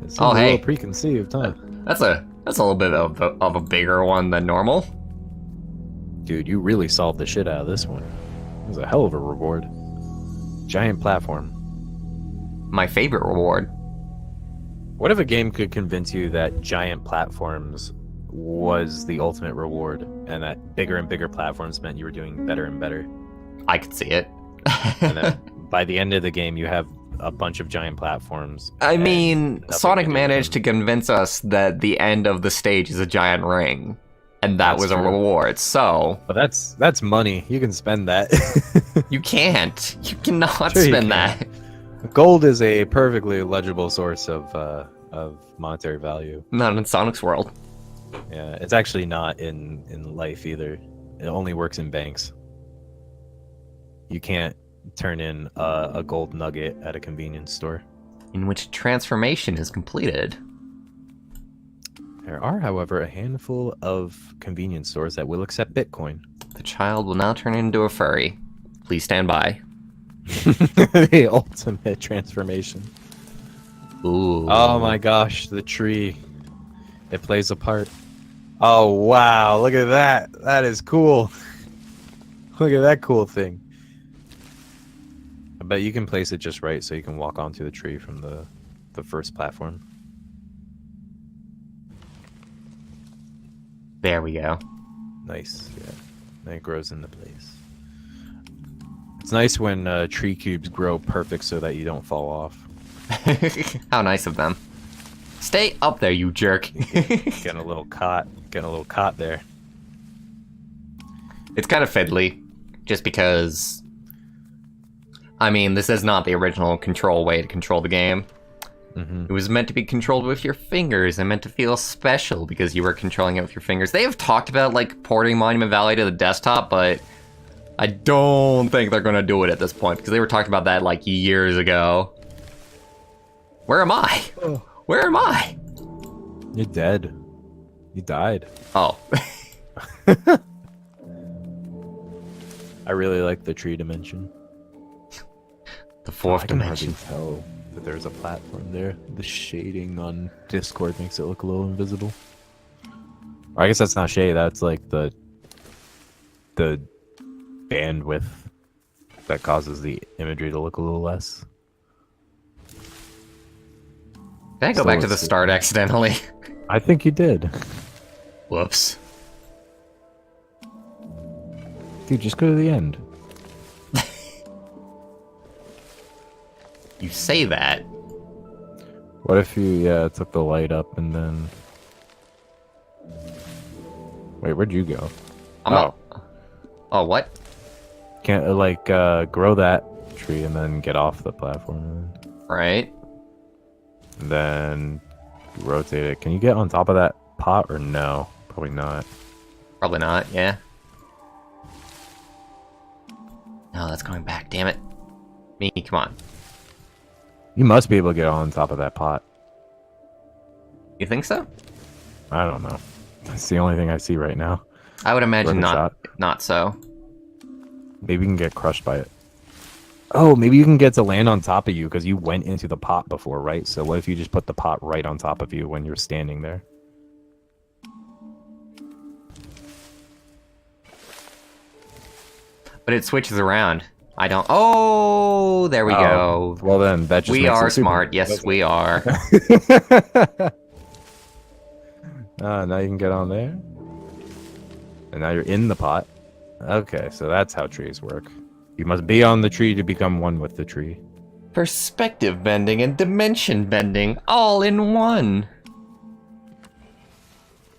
It's oh, hey. A little preconceived, huh? That's a little bit of a bigger one than normal. Dude, you really solved the shit out of this one. It was a hell of a reward. Giant platform. My favorite reward. What if a game could convince you that giant platforms was the ultimate reward, and that bigger and bigger platforms meant you were doing better and better? I could see it. And then by the end of the game, you have a bunch of giant platforms. I mean, nothing Sonic to do managed to with them. convince us that the end of the stage is a giant ring, and that That's was a true. reward. So But that's money. You can spend that. you can't. You cannot Sure you spend can. that. Gold is a perfectly legible source of monetary value. Not in Sonic's world. Yeah, it's actually not in life either. It only works in banks. You can't turn in a gold nugget at a convenience store. In which transformation is completed. There are, however, a handful of convenience stores that will accept Bitcoin. The child will now turn into a furry. Please stand by. The ultimate transformation. Ooh. Oh my gosh, the tree. It plays a part. Oh wow, look at that. That is cool. Look at that cool thing. I bet you can place it just right so you can walk onto the tree from the first platform. There we go. Nice, yeah. Then it grows into place. It's nice when tree cubes grow perfect so that you don't fall off. How nice of them. Stay up there, you jerk. Getting a little caught there. It's kind of fiddly, just because... I mean, this is not the original control way to control the game. Mm-hmm. It was meant to be controlled with your fingers and meant to feel special because you were controlling it with your fingers. They have talked about, like, porting Monument Valley to the desktop, but I don't think they're going to do it at this point because they were talking about that, like, years ago. Where am I? Oh. Where am I? You're dead. You died. Oh. I really like the tree dimension. The fourth I can hardly dimension. tell that there's a platform there. The shading on Discord makes it look a little invisible. Or I guess that's not shade. That's like the bandwidth that causes the imagery to look a little less. Did I go So back to the it's- start accidentally? I think you did. Whoops. Dude, just go to the end. You say that. What if you, took the light up and then... Wait, where'd you go? Oh, what? Can't, grow that tree and then get off the platform. Right. And then rotate it. Can you get on top of that pot or no? Probably not. Probably not, yeah. No, that's going back, damn it. Me, come on. You must be able to get on top of that pot. You think so? I don't know. That's the only thing I see right now. I would imagine Worth a not so. Maybe you can get crushed by it. Oh, maybe you can get to land on top of you because you went into the pot before, right? So what if you just put the pot right on top of you when you're standing there? But it switches around. I don't... Oh, there we go. Well then, that just We makes are it super- smart. Yes, we are. Now you can get on there. And now you're in the pot. Okay, so that's how trees work. You must be on the tree to become one with the tree. Perspective bending and dimension bending all in one.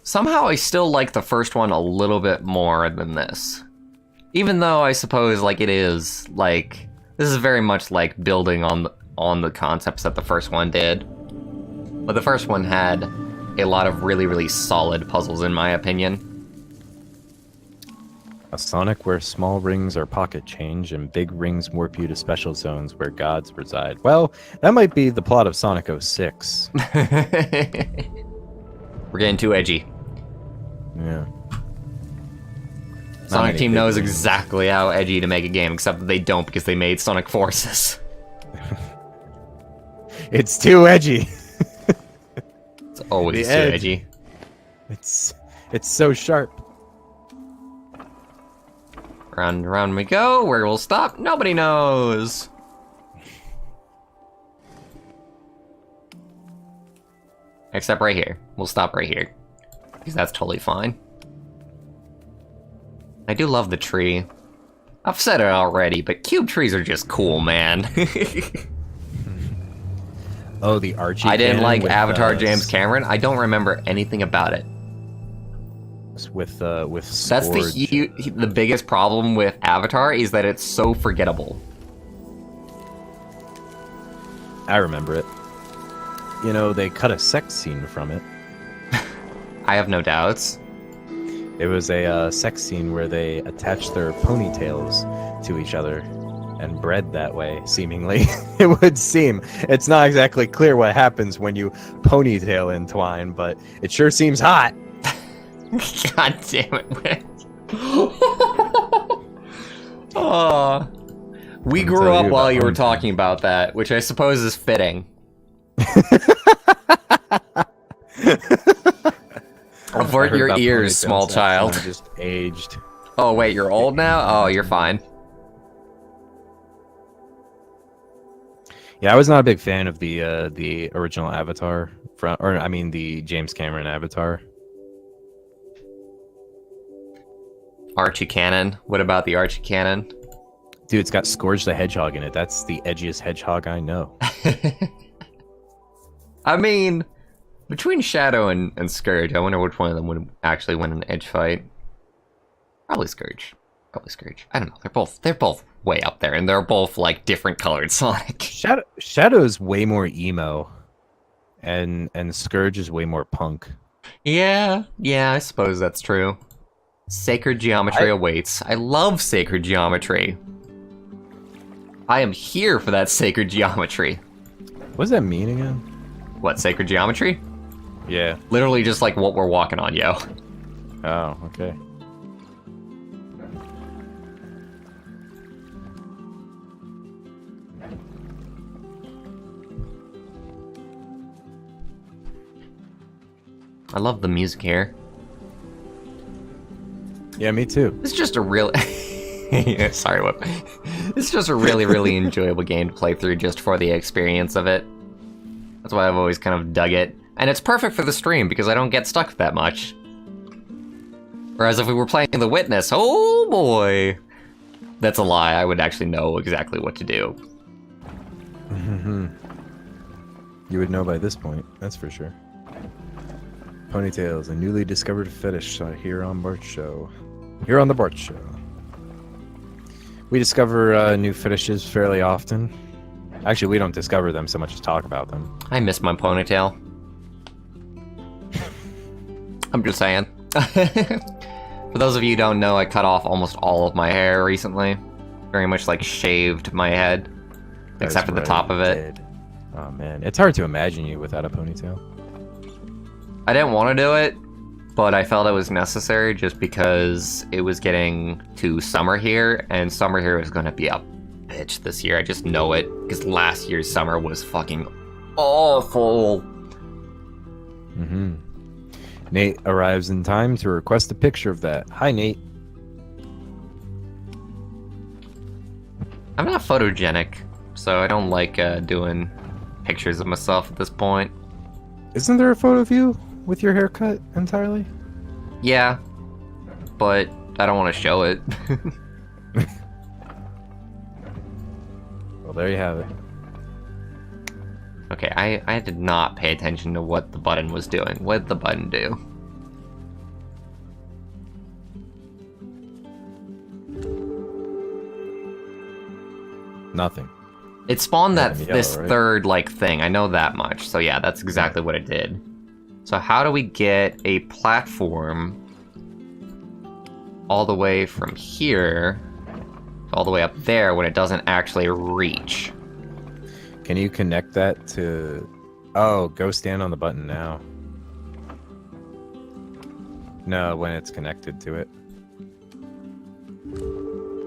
Somehow I still like the first one a little bit more than this. Even though I suppose, like, it is, like... This is very much like building on the concepts that the first one did. But the first one had a lot of really, really solid puzzles, in my opinion. A Sonic where small rings are pocket change and big rings warp you to special zones where gods reside. Well, that might be the plot of Sonic 06. We're getting too edgy. Yeah. Sonic many Team big knows rings. exactly how edgy to make a game, except that they don't because they made Sonic Forces. It's too edgy. It's always The too edge. edgy. It's so sharp. Round and round we go. Where we'll stop, nobody knows. Except right here. We'll stop right here. Because that's totally fine. I do love the tree. I've said it already, but cube trees are just cool, man. Oh, the Archie. I didn't like with, Avatar James Cameron. I don't remember anything about it. With That's Scourge. the biggest problem with Avatar is that it's so forgettable. I remember it. You know, they cut a sex scene from it. I have no doubts. It was a sex scene where they attached their ponytails to each other and bred that way, seemingly. It would seem. It's not exactly clear what happens when you ponytail entwine, but it sure seems hot. God damn it. Oh. We grew up while you were talking about that, which I suppose is fitting. Avert your ears, small child. I just aged. Oh wait, you're old now? Oh, you're fine. Yeah, I was not a big fan of the original Avatar, the James Cameron Avatar. Archie Cannon. What about the Archie Cannon? Dude, it's got Scourge the Hedgehog in it. That's the edgiest hedgehog I know. I mean, between Shadow and Scourge, I wonder which one of them would actually win an edge fight. Probably Scourge. Probably Scourge. I don't know. They're both way up there, and they're both like different colored Sonic. Shadow's way more emo, and Scourge is way more punk. Yeah, I suppose that's true. Sacred Geometry awaits. I love Sacred Geometry. I am here for that Sacred Geometry. What does that mean again? What, Sacred Geometry? Yeah. Literally just like what we're walking on, yo. Oh, okay. I love the music here. Yeah, me too. It's just a real... Sorry, what? It's just a really, really enjoyable game to play through just for the experience of it. That's why I've always kind of dug it. And it's perfect for the stream because I don't get stuck that much. Whereas if we were playing The Witness, oh boy! That's a lie, I would actually know exactly what to do. You would know by this point, that's for sure. Ponytails, a newly discovered fetish here on Bwarch Show. Here on the Bwarch Show. We discover new fetishes fairly often. Actually, we don't discover them so much as talk about them. I miss my ponytail. I'm just saying. For those of you who don't know, I cut off almost all of my hair recently. Very much like shaved my head. Except for the top of it. Oh man, it's hard to imagine you without a ponytail. I didn't want to do it, but I felt it was necessary just because it was getting to summer here, and summer here is going to be a bitch this year. I just know it, because last year's summer was fucking awful. Nate arrives in time to request a picture of that. Hi, Nate. I'm not photogenic, so I don't like doing pictures of myself at this point. Isn't there a photo of you with your haircut entirely? Yeah, but I don't want to show it. Well, there you have it. Okay, I did not pay attention to what the button was doing. What did the button do? Nothing. It spawned that Yellow, this right? third like thing. I know that much. So yeah, that's exactly what it did. So how do we get a platform all the way from here all the way up there when it doesn't actually reach? Can you connect that to... Oh, go stand on the button now. No, when it's connected to it.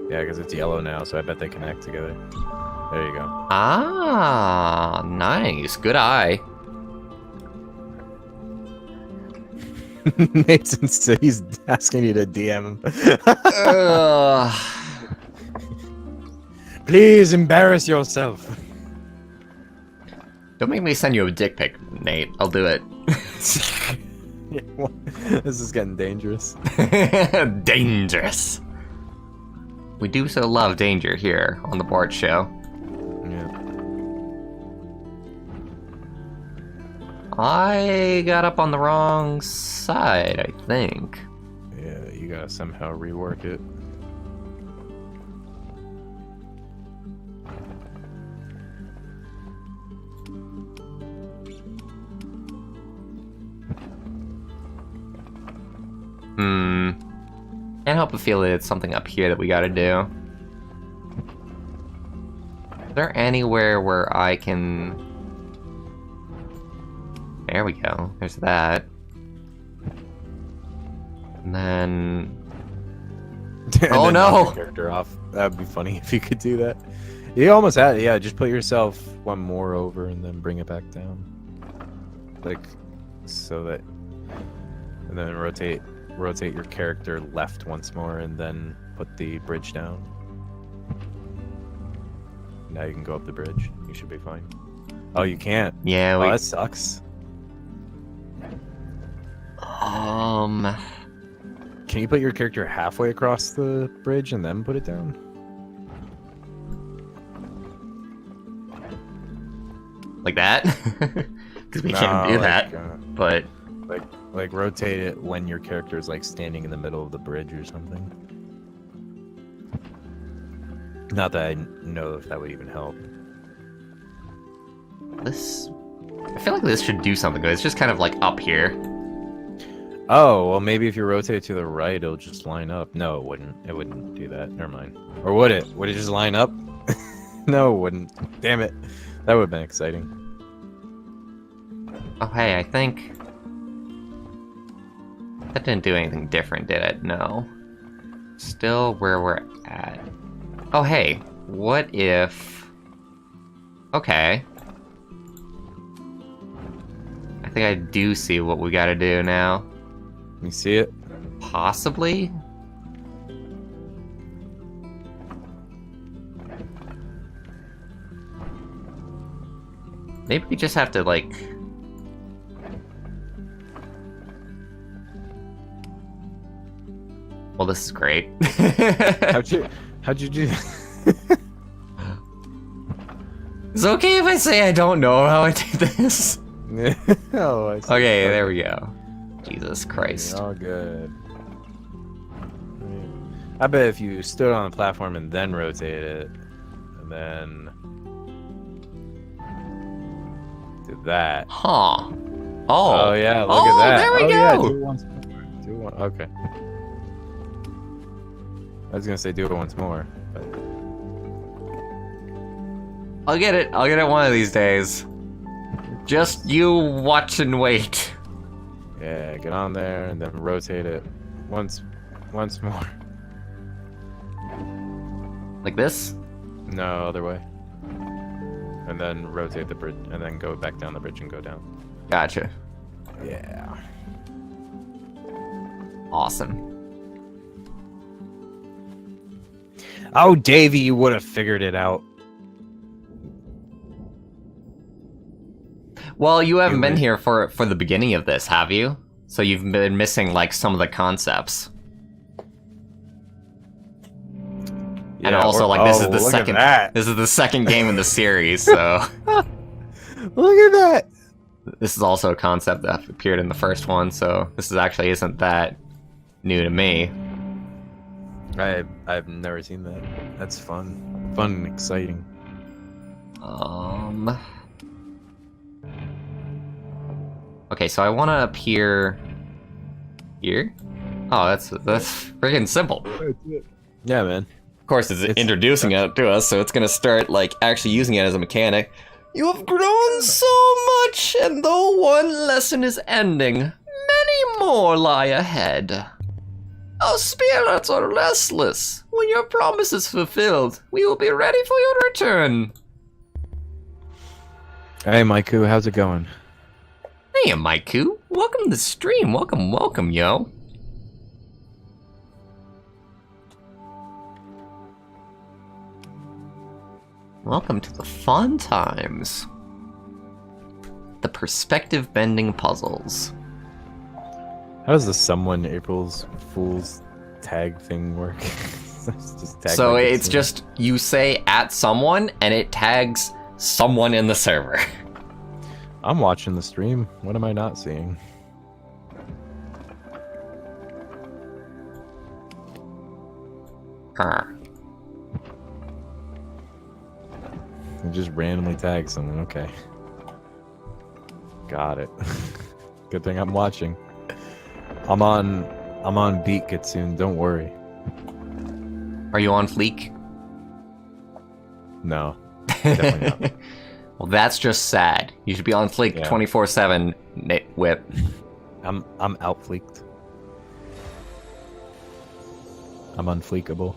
Yeah, because it's yellow now, so I bet they connect together. There you go. Ah, nice. Good eye. Nathan said he's asking you to DM him. Please embarrass yourself. Don't make me send you a dick pic, Nate. I'll do it. This is getting dangerous. Dangerous. We do so love danger here on the Bwarch Show. Yeah. I got up on the wrong side, I think. Yeah, you gotta somehow rework it. Can't help but feel it's something up here that we gotta do. Is there anywhere where I can... There we go. There's that. And then... And oh then no! knock your character off. That'd be funny if you could do that. You almost had it. Yeah, just put yourself one more over and then bring it back down. Like, so that... And then rotate your character left once more and then put the bridge down. Now you can go up the bridge. You should be fine. Oh, you can't? Yeah, Oh, that sucks. Can you put your character halfway across the bridge and then put it down? Like that? Because we can't do that. But... Like rotate it when your character is like standing in the middle of the bridge or something. Not that I know if that would even help. This... I feel like this should do something good. It's just kind of like up here. Oh, well maybe if you rotate it to the right, it'll just line up. No, it wouldn't. It wouldn't do that. Never mind. Or would it? Would it just line up? No, it wouldn't. Damn it. That would have been exciting. Oh, hey, I think... That didn't do anything different, did it? No. Still where we're at. Oh, hey. What if... Okay. I think I do see what we gotta do now. You see it? Possibly? Maybe we just have to, like... Well, this is great. How'd you do that? It's okay if I say I don't know how I did this. Oh, I see. Okay, there we go. Jesus Christ. All good. I bet if you stood on the platform and then rotated it, and then did that. Huh. Oh. Oh yeah, look oh, at that. There we go. Yeah, do it once more. Do one. Okay. I was gonna say do it once more. But... I'll get it. I'll get it one of these days. Just you watch and wait. Yeah, get on there and then rotate it once more. Like this? No, other way. And then rotate the bridge, and then go back down the bridge and go down. Gotcha. Yeah. Awesome. Oh, Davey, you would have figured it out. Well, you haven't been here for the beginning of this, have you? So you've been missing like some of the concepts. Yeah, and also, like, this is the look second. at that. This is the second game in the series, so Look at that. this is also a concept that appeared in the first one. So this is actually isn't that new to me. I've never seen that. That's fun and exciting. Okay, so I want to appear here. Oh, that's freaking simple. Yeah, man. Of course, it's introducing it to us, so it's gonna start like actually using it as a mechanic. You have grown so much, and though one lesson is ending, many more lie ahead. Our spirits are restless. When your promise is fulfilled, we will be ready for your return. Hey, Maiku, how's it going? Hey, Maiku. Welcome to the stream. Welcome, welcome, yo. Welcome to the fun times. perspective bending puzzles. How does the someone April's Fool's tag thing work? Just tag So like it's just you say at someone and it tags someone in the server. I'm watching the stream. What am I not seeing? You just randomly tag someone. Okay. Got it. Good thing I'm watching. I'm on beat Kitsune, don't worry. Are you on fleek? No. Definitely not. Well, that's just sad. You should be on fleek 24/7, Whip. I'm out fleeked. I'm unfleekable.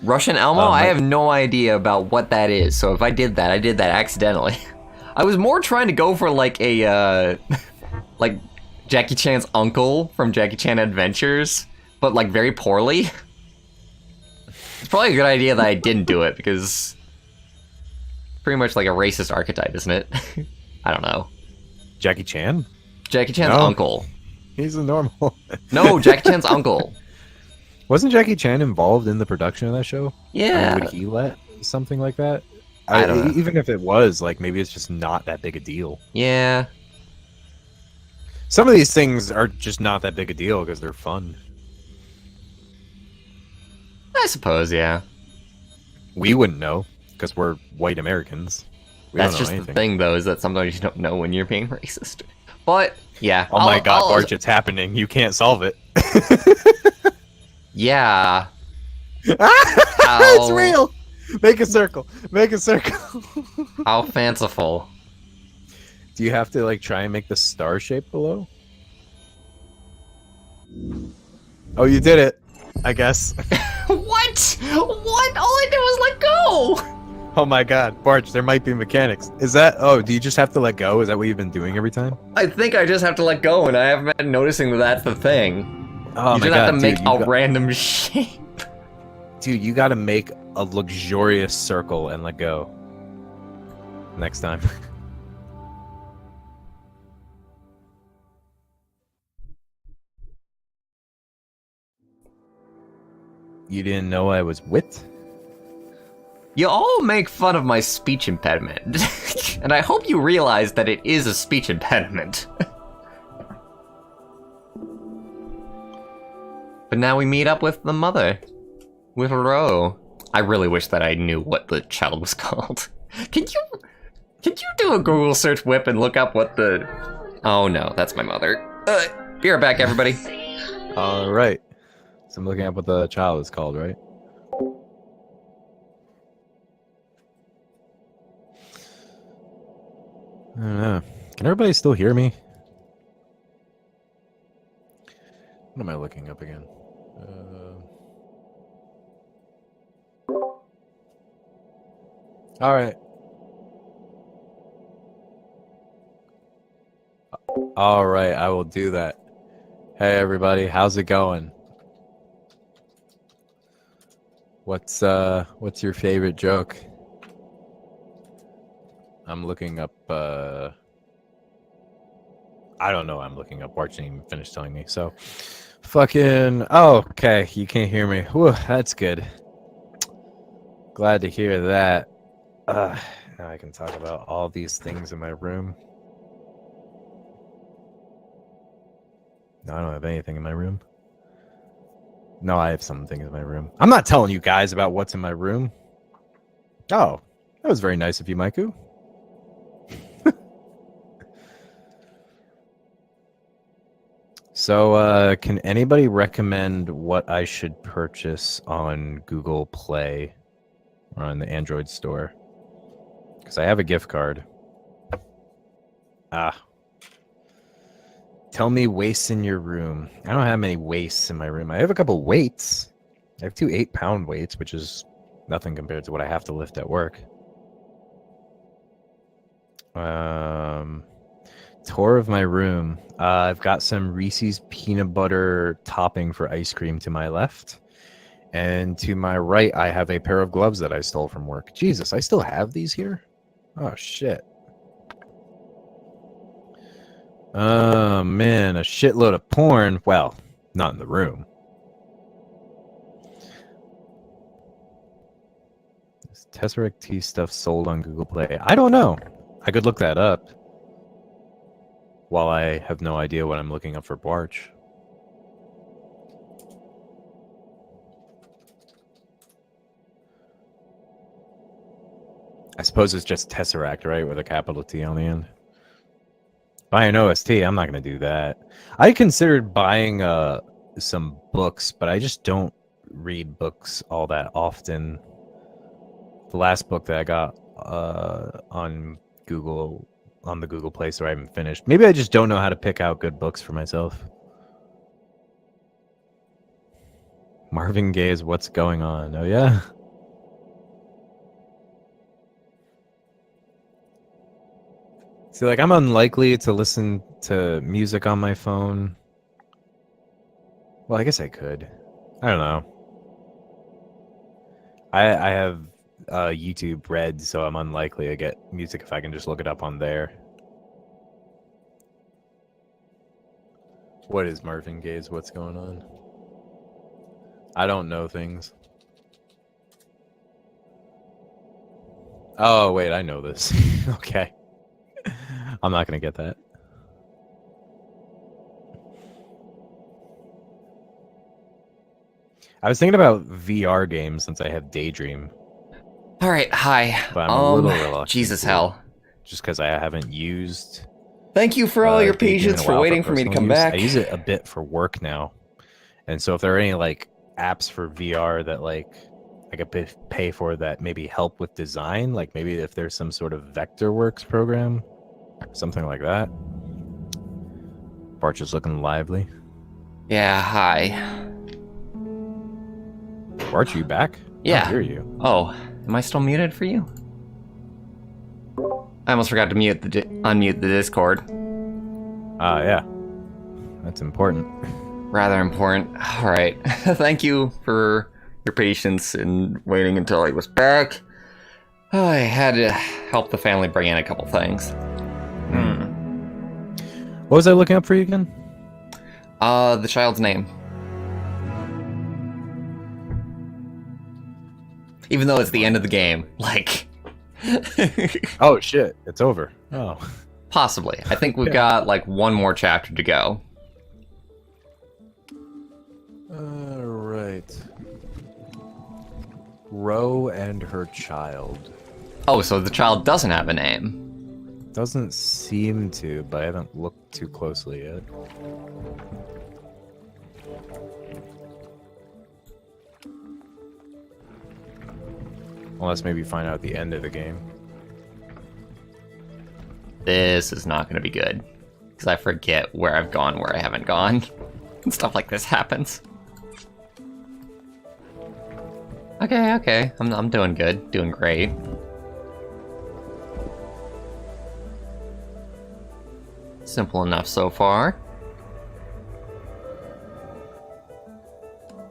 Russian Elmo? I have no idea about what that is, so if I did that accidentally. I was more trying to go for like a, like Jackie Chan's uncle from Jackie Chan Adventures, but like very poorly. It's probably a good idea that I didn't do it, because pretty much like a racist archetype, isn't it? I don't know. Jackie Chan? Jackie Chan's uncle. He's a normal. No, Jackie Chan's uncle. Wasn't Jackie Chan involved in the production of that show? Yeah. I mean, would he let something like that? I don't know. Even if it was, like, maybe it's just not that big a deal. Yeah. Some of these things are just not that big a deal because they're fun. I suppose, yeah. We wouldn't know because we're white Americans. That's just the thing, though, is that sometimes you don't know when you're being racist. But, yeah. Oh my god, Bwarch, it's happening. You can't solve it. Yeah. It's real! Make a circle. Make a circle. How fanciful. Do you have to, like, try and make the star shape below? Oh, you did it. I guess. What? What? All I did was let go! Oh my god, Bwarch, there might be mechanics. Is that... Oh, do you just have to let go? Is that what you've been doing every time? I think I just have to let go, and I haven't been noticing that that's the thing. Oh you my just god, have to make dude, a random shape. Dude, you gotta make a luxurious circle and let go. Next time. You didn't know I was wit? You all make fun of my speech impediment, and I hope you realize that it is a speech impediment. But now we meet up with the mother. With Ro. I really wish that I knew what the child was called. Can you do a Google search, Whip, and look up what the... Oh no, that's my mother. Be right back, everybody. Alright. So I'm looking up what the child is called, right? I don't know. Can everybody still hear me? What am I looking up again? All right. All right, I will do that. Hey everybody, how's it going? What's your favorite joke? I'm looking up I don't know, I'm looking up. Bwarch didn't even finish telling me. So fucking okay, you can't hear me. Whew, that's good. Glad to hear that. Now I can talk about all these things in my room. No, I don't have anything in my room. No, I have some things in my room. I'm not telling you guys about what's in my room. Oh, that was very nice of you, Maiku. So, can anybody recommend what I should purchase on Google Play or on the Android store? Because I have a gift card. Tell me wastes in your room. I don't have many wastes in my room. I have a couple weights. I have 2 8-pound weights, which is nothing compared to what I have to lift at work. Tour of my room. I've got some Reese's peanut butter topping for ice cream to my left. And to my right, I have a pair of gloves that I stole from work. Jesus, I still have these here? Oh, shit. Oh man, a shitload of porn. Well, not in the room. Is Tesseract T stuff sold on Google Play? I don't know. I could look that up. While I have no idea what I'm looking up for Bwarch. I suppose it's just Tesseract, right? With a capital T on the end. Buy an OST, I'm not going to do that. I considered buying some books, but I just don't read books all that often. The last book that I got on the Google Play Store I haven't finished. Maybe I just don't know how to pick out good books for myself. Marvin Gaye's What's Going On. Oh, yeah? See, like, I'm unlikely to listen to music on my phone. Well, I guess I could. I don't know. I have YouTube Red, so I'm unlikely to get music if I can just look it up on there. What is Marvin Gaye's What's Going On? I don't know things. Oh, wait, I know this. Okay. I'm not going to get that. I was thinking about VR games since I have Daydream. All right, hi. But I'm a little reluctant. Jesus hell. Just because I haven't used... Thank you for all your patience for waiting for me to come back. I use it a bit for work now. And so if there are any, like, apps for VR that, like, I could pay for that maybe help with design, like maybe if there's some sort of Vectorworks program, something like that. Bwarch is looking lively. Yeah, hi. Bwarch, you back? Yeah. I hear you. Oh, am I still muted for you? I almost forgot to unmute the Discord. Yeah. That's important. Rather important. All right. Thank you for your patience in waiting until I was back. I had to help the family bring in a couple things. What was I looking up for you again? The child's name. Even though it's the end of the game, like... Oh, shit. It's over. Oh. Possibly. I think we've got, like, one more chapter to go. Alright. Ro and her child. Oh, so the child doesn't have a name. Doesn't seem to, but I haven't looked too closely yet. Unless maybe find out at the end of the game. This is not going to be good. Because I forget where I've gone, where I haven't gone. And stuff like this happens. Okay. I'm doing good. Doing great. Simple enough so far.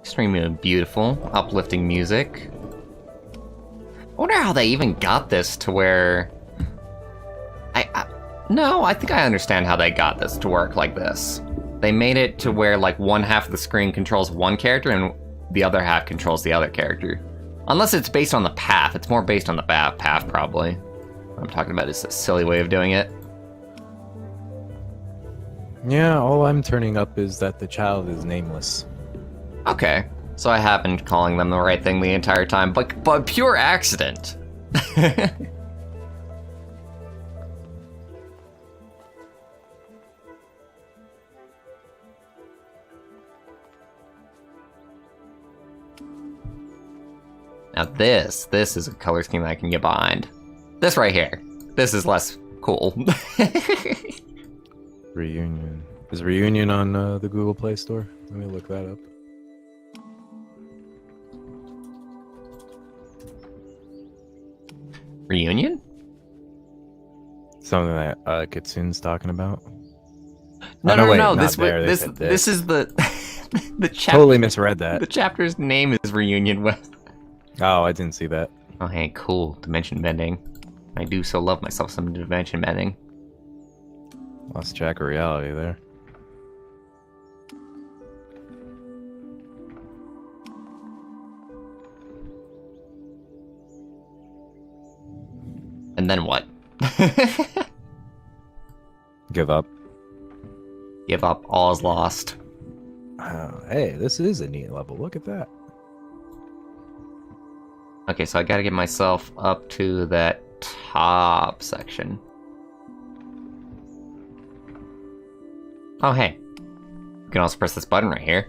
Extremely beautiful, uplifting music. I wonder how they even got this to where... No, I think I understand how they got this to work like this. They made it to where, like, one half of the screen controls one character and the other half controls the other character. Unless it's based on the path. It's more based on the path, probably. What I'm talking about is a silly way of doing it. Yeah, all I'm turning up is that the child is nameless. Okay, so I have been calling them the right thing the entire time, but pure accident. Now this is a color scheme that I can get behind. This right here. This is less cool. Reunion. Is Reunion on the Google Play Store? Let me look that up. Reunion? Something that Kitsune's talking about. No. This is the the chapter. Totally misread that. The chapter's name is Reunion with. Oh, I didn't see that. Oh, hey, cool. Dimension bending. I do so love myself some dimension bending. Lost track of reality there. And then what? Give up. Give up, all is lost. Hey, this is a neat level. Look at that. Okay, so I gotta get myself up to that top section. Oh, hey. You can also press this button right here.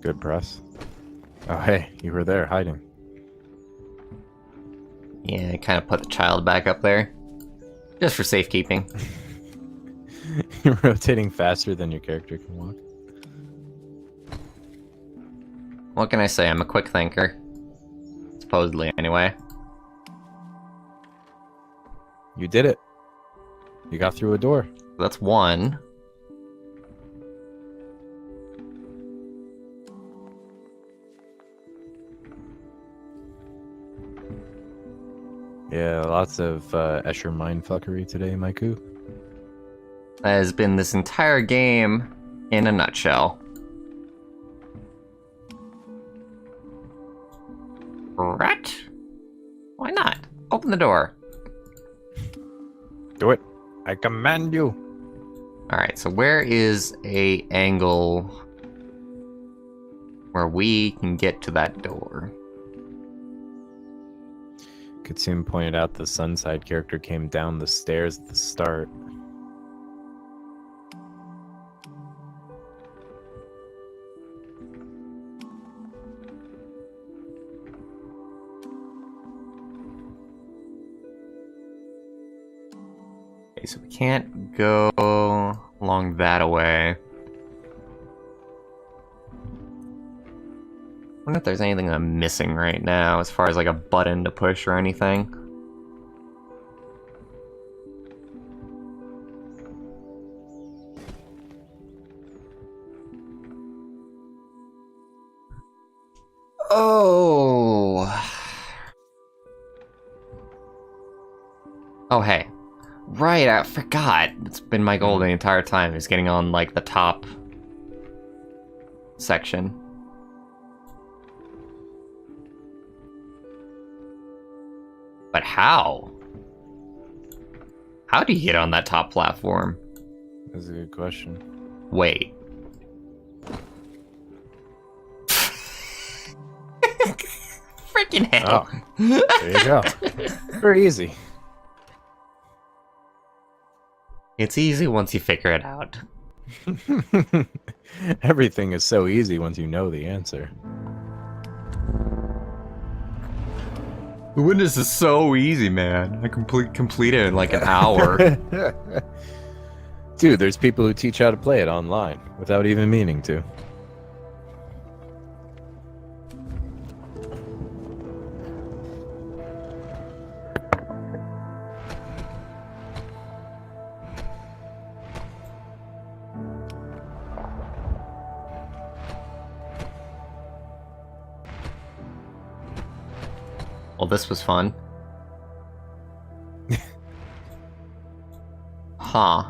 Good press. Oh, hey, you were there hiding. Yeah, kind of put the child back up there. Just for safekeeping. You're rotating faster than your character can walk. What can I say? I'm a quick thinker. Supposedly, anyway. You did it. You got through a door. That's one. Yeah, lots of Escher mindfuckery today, Maiku. That has been this entire game in a nutshell. Rat? Why not? Open the door. Do it. I command you. Alright, so where is a angle where we can get to that door? Katsume pointed out the Sunside character came down the stairs at the start. Okay, so we can't go along that way. I wonder if there's anything I'm missing right now as far as like a button to push or anything. Oh. Oh, hey. Right, I forgot. It's been my goal the entire time, is getting on, like, the top section. But how? How do you get on that top platform? That's a good question. Wait. Freaking hell. Oh, there you go. Very easy. It's easy once you figure it out. Everything is so easy once you know the answer. The witness is so easy, man. I complete it in like an hour. Dude, there's people who teach how to play it online without even meaning to. Well, this was fun. Huh.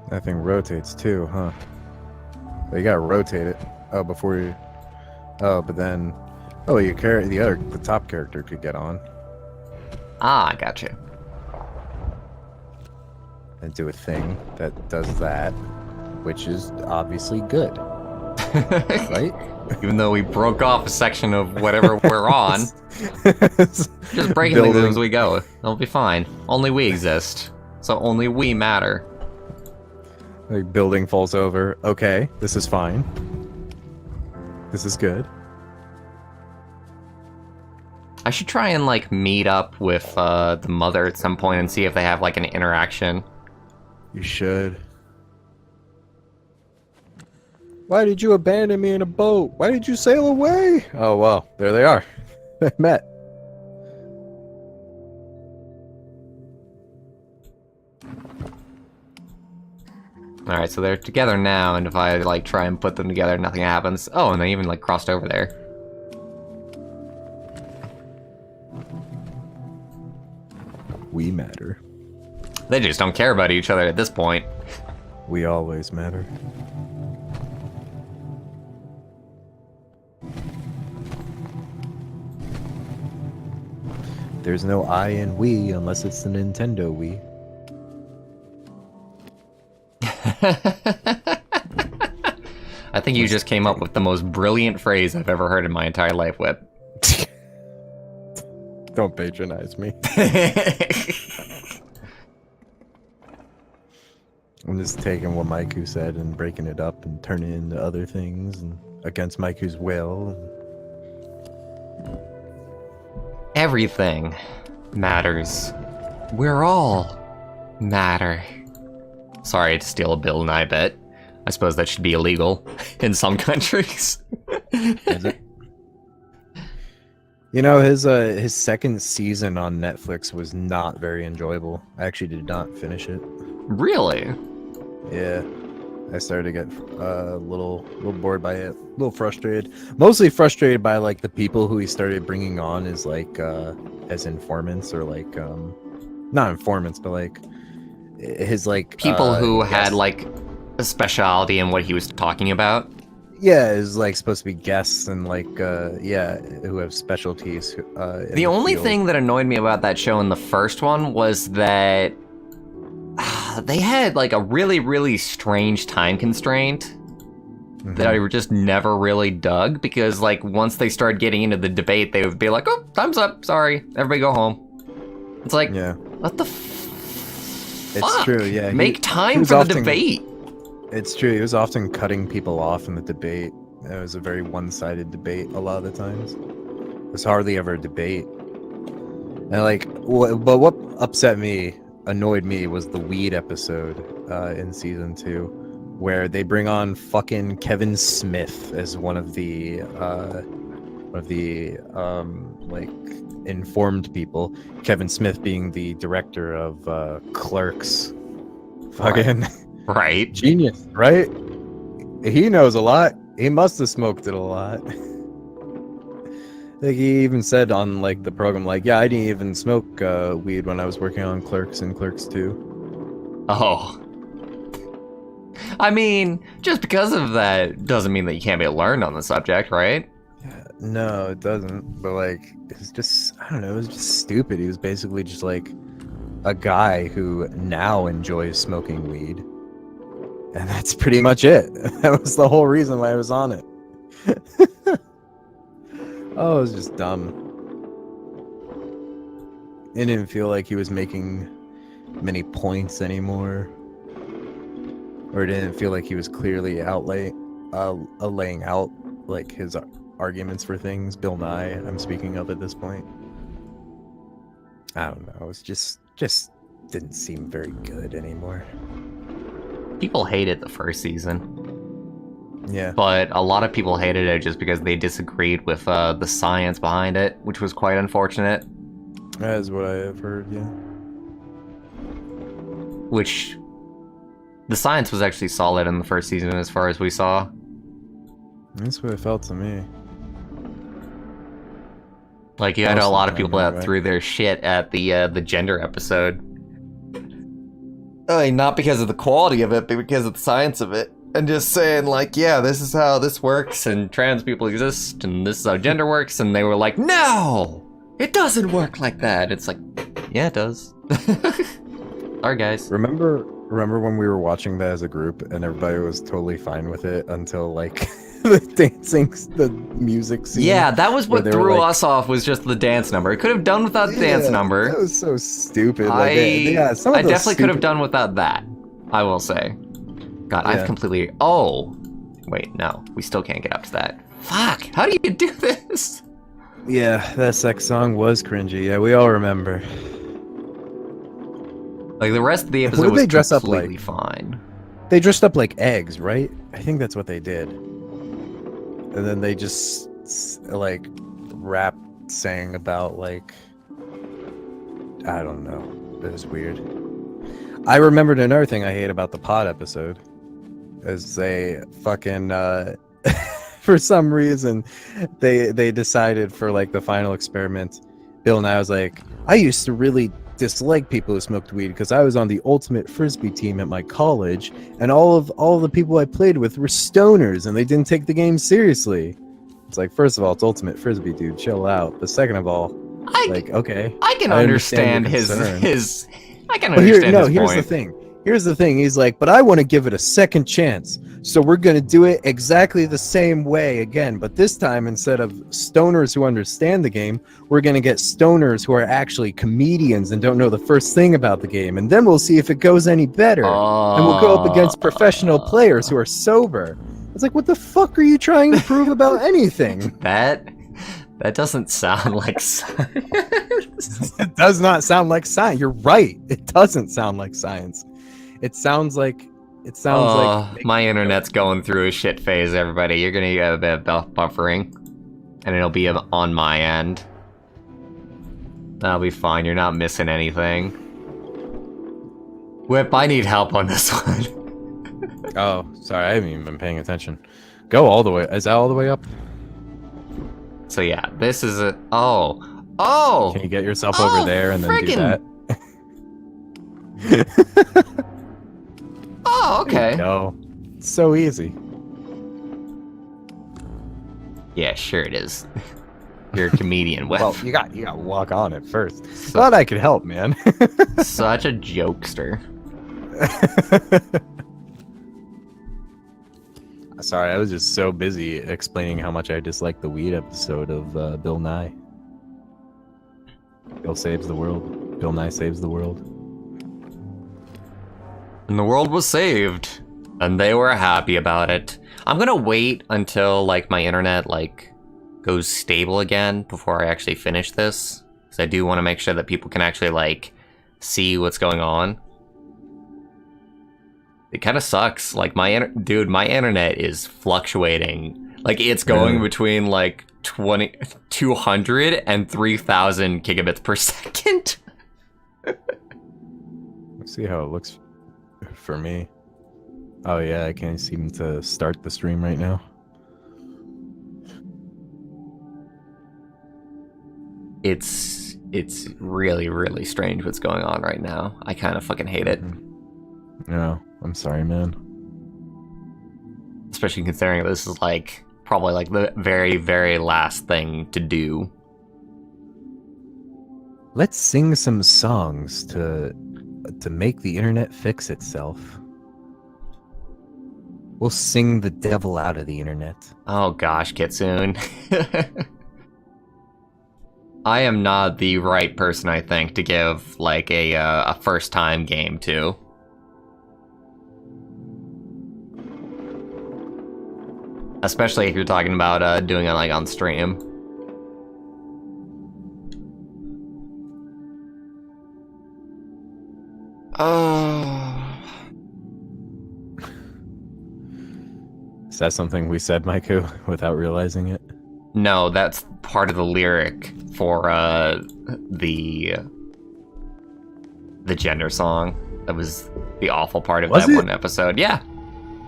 That thing rotates too, huh? But you gotta rotate it. Oh, before you. Oh, but then. Oh, you carry the top character could get on Ah, I gotcha. and do a thing that does that, which is obviously good, right? Even though we broke off a section of whatever we're on, just breaking things as we go. It'll be fine. Only we exist, so only we matter. Like building falls over. Okay, this is fine. This is good. I should try and like meet up with the mother at some point and see if they have like an interaction. You should. Why did you abandon me in a boat? Why did you sail away? Oh, well, there they are. They met. Alright, so they're together now, and if I, like, try and put them together, nothing happens. Oh, and they even, like, crossed over there. We matter. They just don't care about each other at this point. We always matter. There's no I in we unless it's the Nintendo Wii. I think you just came up with the most brilliant phrase I've ever heard in my entire life, Whip. Don't patronize me. I'm just taking what Maiku said and breaking it up and turning it into other things and against Maiku's will. Everything matters. We're all matter. Sorry to steal a Bill Nye bit. I suppose that should be illegal in some countries. Is it? You know, his second season on Netflix was not very enjoyable. I actually did not finish it. Really? Yeah. I started to get a little bored by it, a little frustrated. Mostly frustrated by like the people who he started bringing on as like as informants or like not informants, but like his like people who had like a specialty in what he was talking about. Yeah, is like supposed to be guests and like yeah, who have specialties. The only thing that annoyed me about that show in the first one was that they had like a really, really strange time constraint that I just never really dug, because like once they started getting into the debate, they would be like, "Oh, time's up. Sorry, everybody go home." It's like, yeah, what the it's fuck? true. Yeah, make time for the debate. It's true. He was often cutting people off in the debate. It was a very one-sided debate a lot of the times. It was hardly ever a debate. And like, but what annoyed me was the weed episode in season 2, where they bring on fucking Kevin Smith as one of the like informed people. Kevin Smith being the director of Clerks. Fucking right. Genius, right? He knows a lot. He must have smoked it a lot. Like he even said on like the program, like, yeah, I didn't even smoke weed when I was working on Clerks and Clerks 2. Oh. I mean, just because of that doesn't mean that you can't be learned on the subject, right? Yeah, no, it doesn't. But like, it's just, I don't know, it was just stupid. He was basically just like a guy who now enjoys smoking weed. And that's pretty much it. That was the whole reason why I was on it. Oh, it was just dumb. It didn't feel like he was making many points anymore. Or it didn't feel like he was clearly laying out like his arguments for things. Bill Nye, I'm speaking of at this point. I don't know. It was just didn't seem very good anymore. People hated the first season. Yeah. But a lot of people hated it just because they disagreed with the science behind it, which was quite unfortunate. That is what I have heard, yeah. Which, the science was actually solid in the first season as far as we saw. That's what it felt to me. Like, you had a lot of people that threw their shit at the gender episode. Not because of the quality of it, but because of the science of it. And just saying, like, yeah, this is how this works, and trans people exist, and this is how gender works, and they were like, no! It doesn't work like that! It's like, yeah, it does. Sorry, guys. Remember when we were watching that as a group, and everybody was totally fine with it until, like, the music scene? Yeah, that was what threw us off, was just the dance number. It could have done without the dance number. That was so stupid. I definitely could have done without that, I will say. God, I've completely... Oh! Wait, no. We still can't get up to that. Fuck! How do you do this? Yeah, that sex song was cringy. Yeah, we all remember. Like, the rest of the episode was completely fine. They dressed up like eggs, right? I think that's what they did. And then they just, like, rap sang about, like... I don't know. It was weird. I remembered another thing I hate about the pod episode. is they fucking for some reason they decided for like the final experiment. Bill Nye was like, I used to really dislike people who smoked weed because I was on the ultimate frisbee team at my college, and all of the people I played with were stoners and they didn't take the game seriously. It's like, first of all, it's ultimate frisbee, dude. Chill out. But second of all, okay, I can understand his. I can understand his point. Here's the thing. He's like, but I want to give it a second chance. So we're going to do it exactly the same way again. But this time, instead of stoners who understand the game, we're going to get stoners who are actually comedians and don't know the first thing about the game. And then we'll see if it goes any better. And we'll go up against professional players who are sober. It's like, what the fuck are you trying to prove about anything? That doesn't sound like science. It does not sound like science. You're right. It doesn't sound like science. It sounds like my internet's going through a shit phase, everybody. You're gonna get a bit of buffering, and it'll be on my end. That'll be fine. You're not missing anything. Whip, I need help on this one. Oh, sorry. I haven't even been paying attention. Go all the way. Is that all the way up? So yeah, this is a... Oh! Can you get yourself over there and then do that? Oh, okay. No, it's so easy. Yeah, sure it is. You're a comedian, Whip. Well, you got to walk on it first. Thought I could help, man. Such a jokester. Sorry, I was just so busy explaining how much I dislike the weed episode of Bill Nye. Bill saves the world. Bill Nye saves the world. And the world was saved. And they were happy about it. I'm gonna wait until, like, my internet, like, goes stable again before I actually finish this. Because I do want to make sure that people can actually, like, see what's going on. It kind of sucks. Like, my internet is fluctuating. Like, it's going between, like, 200 and 3,000 gigabits per second. Let's see how it looks for me. Oh, yeah, I can't seem to start the stream right now. It's really, really strange what's going on right now. I kind of fucking hate it. No, I'm sorry, man. Especially considering this is, like, probably, like, the very, very last thing to do. Let's sing some songs to make the internet fix itself. We'll sing the devil out of the internet. Oh gosh, Kitsune. I am not the right person, I think, to give, like, a first-time game to. Especially if you're talking about doing it, like, on stream. Oh. Is that something we said, Maiku, without realizing it? No, that's part of the lyric for the gender song. That was the awful part of one episode. Yeah.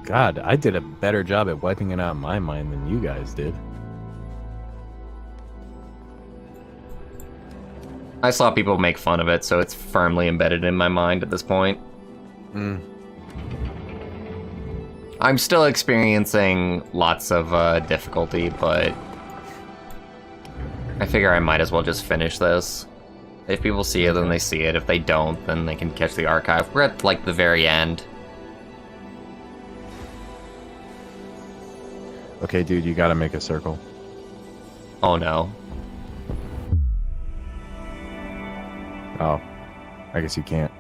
God, I did a better job at wiping it out of my mind than you guys did. I saw people make fun of it, so it's firmly embedded in my mind at this point. I'm still experiencing lots of difficulty, but I figure I might as well just finish this. If people see it, then they see it. If they don't, then they can catch the archive. We're at, like, the very end. Okay, dude, you gotta make a circle. Oh, no. Oh, I guess you can't.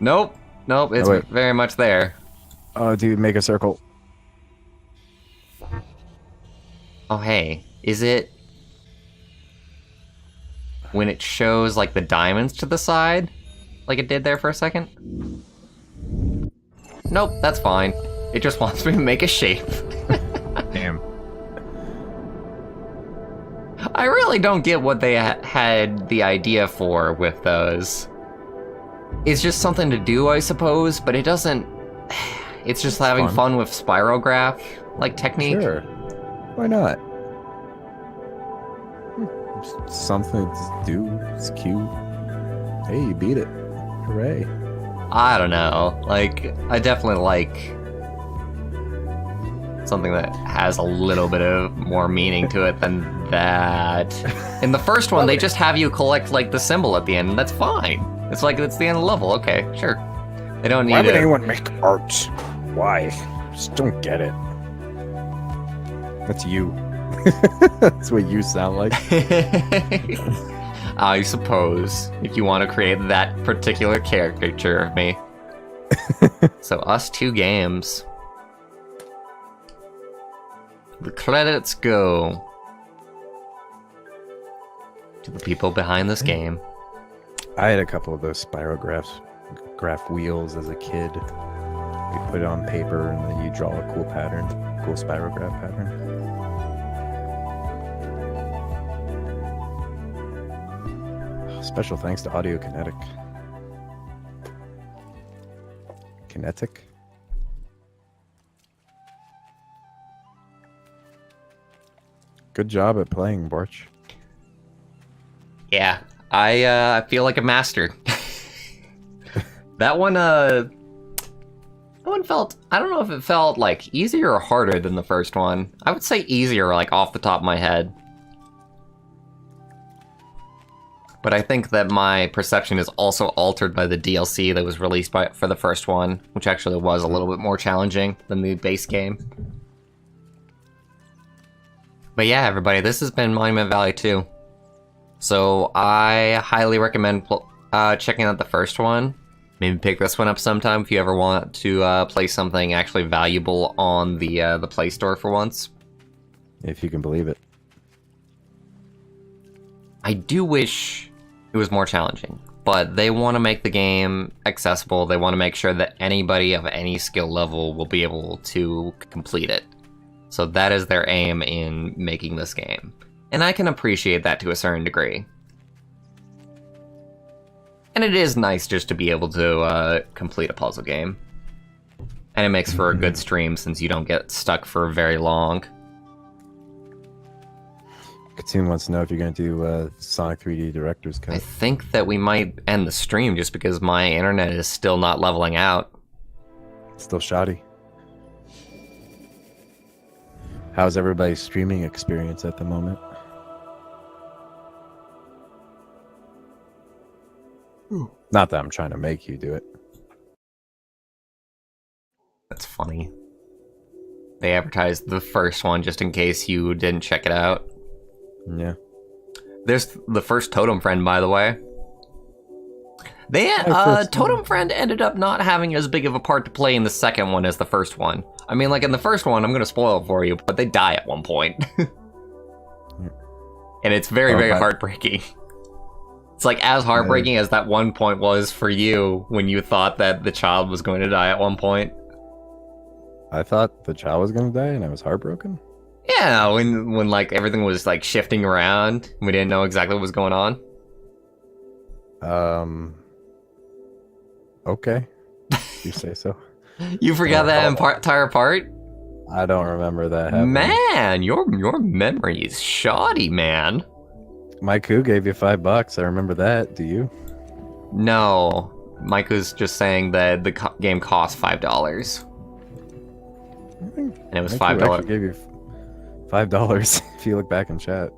Nope. Nope, it's very much there. Oh, dude, make a circle. Oh, hey. Is it... when it shows, like, the diamonds to the side? Like it did there for a second? Nope, that's fine. It just wants me to make a shape. Damn. I really don't get what they had the idea for with those. It's just something to do, I suppose, but it doesn't... it's just having fun with spirograph like technique. Sure. Why not? Something to do. It's cute. Hey, you beat it. Hooray. I don't know. Like, I definitely like something that has a little bit of more meaning to it than that. In the first one, they just have you collect, like, the symbol at the end, and that's fine. It's like, it's the end of the level. Okay, sure. They don't need Why would anyone make art? Why? Just don't get it. That's you. That's what you sound like. I suppose, if you want to create that particular caricature of me. So, us 2 games. The credits go to the people behind this game. I had a couple of those graph wheels as a kid. You put it on paper and then you draw a cool pattern, cool spirograph pattern. Special thanks to Audio Kinetic. Kinetic? Good job at playing, Bwarch. Yeah, I feel like a master. That one felt, I don't know if it felt like easier or harder than the first one. I would say easier, like off the top of my head. But I think that my perception is also altered by the DLC that was released for the first one, which actually was a little bit more challenging than the base game. But yeah, everybody, this has been Monument Valley 2. So I highly recommend checking out the first one. Maybe pick this one up sometime if you ever want to play something actually valuable on the Play Store for once. If you can believe it. I do wish it was more challenging, but they want to make the game accessible. They want to make sure that anybody of any skill level will be able to complete it. So that is their aim in making this game. And I can appreciate that to a certain degree. And it is nice just to be able to complete a puzzle game. And it makes for a good stream since you don't get stuck for very long. Katsune wants to know if you're going to do Sonic 3D Director's Cut. I think that we might end the stream just because my internet is still not leveling out. Still shoddy. How's everybody's streaming experience at the moment? Not that I'm trying to make you do it. That's funny. They advertised the first one just in case you didn't check it out. Yeah. There's the first Totem Friend, by the way. Totem Friend ended up not having as big of a part to play in the second one as the first one. I mean, like in the first one, I'm going to spoil it for you, but they die at one point. And it's very, very heartbreaking. It's like as heartbreaking as that one point was for you when you thought that the child was going to die at one point. I thought the child was going to die and I was heartbroken? Yeah, when like everything was like shifting around, we didn't know exactly what was going on. Okay. You say so. You forgot that entire part? I don't remember that happening. Man, your memory is shoddy, man. Maiku gave you $5. I remember that. Do you? No. Maiku's just saying that the game cost $5. And it was $5. Gave you $5 if you look back in chat.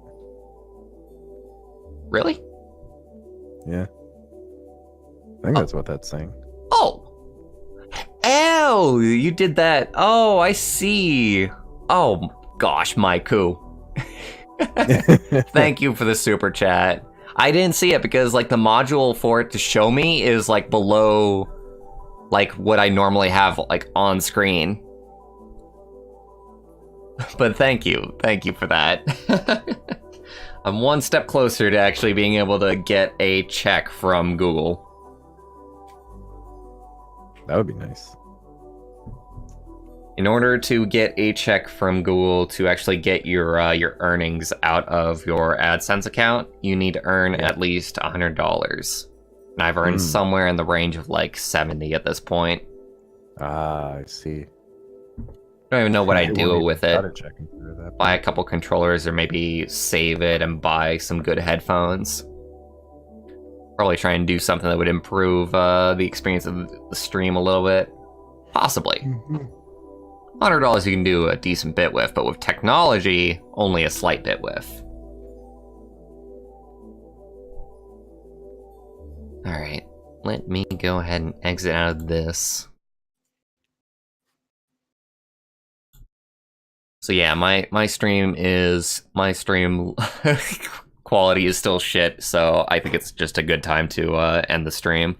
Really? Yeah. I think that's what that's saying. Oh! Oh, you did that. Oh, I see. Oh, gosh, Maiku. Thank you for the super chat. I didn't see it because, like, the module for it to show me is, like, below, like, what I normally have, like, on screen. But thank you. Thank you for that. I'm one step closer to actually being able to get a check from Google. That would be nice. In order to get a check from Google to actually get your earnings out of your AdSense account, you need to earn at least $100. And I've earned somewhere in the range of like 70 at this point. Ah, I see. I don't even know what I I do won't even with it. bother checking through that. Buy a couple controllers or maybe save it and buy some good headphones. Probably try and do something that would improve the experience of the stream a little bit. Possibly. $100 you can do a decent bit with, but with technology, only a slight bit with. Alright, let me go ahead and exit out of this. So yeah, my stream quality is still shit, so I think it's just a good time to end the stream.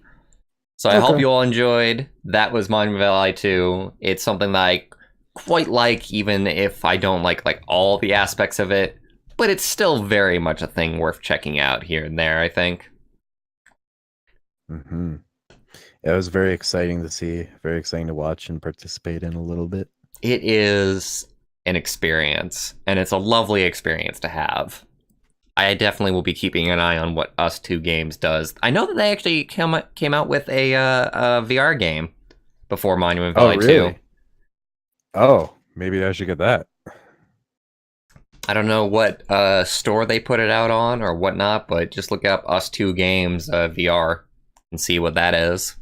So I hope you all enjoyed. That was Monument Valley 2. It's something that I quite like, even if I don't like all the aspects of it, but it's still very much a thing worth checking out here and there, I think. It was very exciting to see, very exciting to watch and participate in a little bit. It is an experience, and it's a lovely experience to have. I definitely will be keeping an eye on what Us2 Games does. I know that they actually came out with a VR game before Monument Valley 2. Oh, maybe I should get that. I don't know what store they put it out on or whatnot, but just look up Us2 Games VR and see what that is.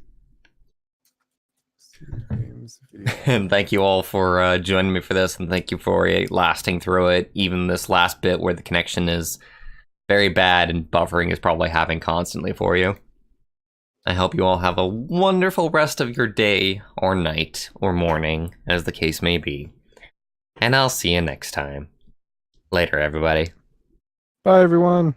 And thank you all for joining me for this, and thank you for lasting through it, even this last bit where the connection is very bad and buffering is probably happening constantly for you. I hope you all have a wonderful rest of your day, or night, or morning, as the case may be. And I'll see you next time. Later, everybody. Bye, everyone.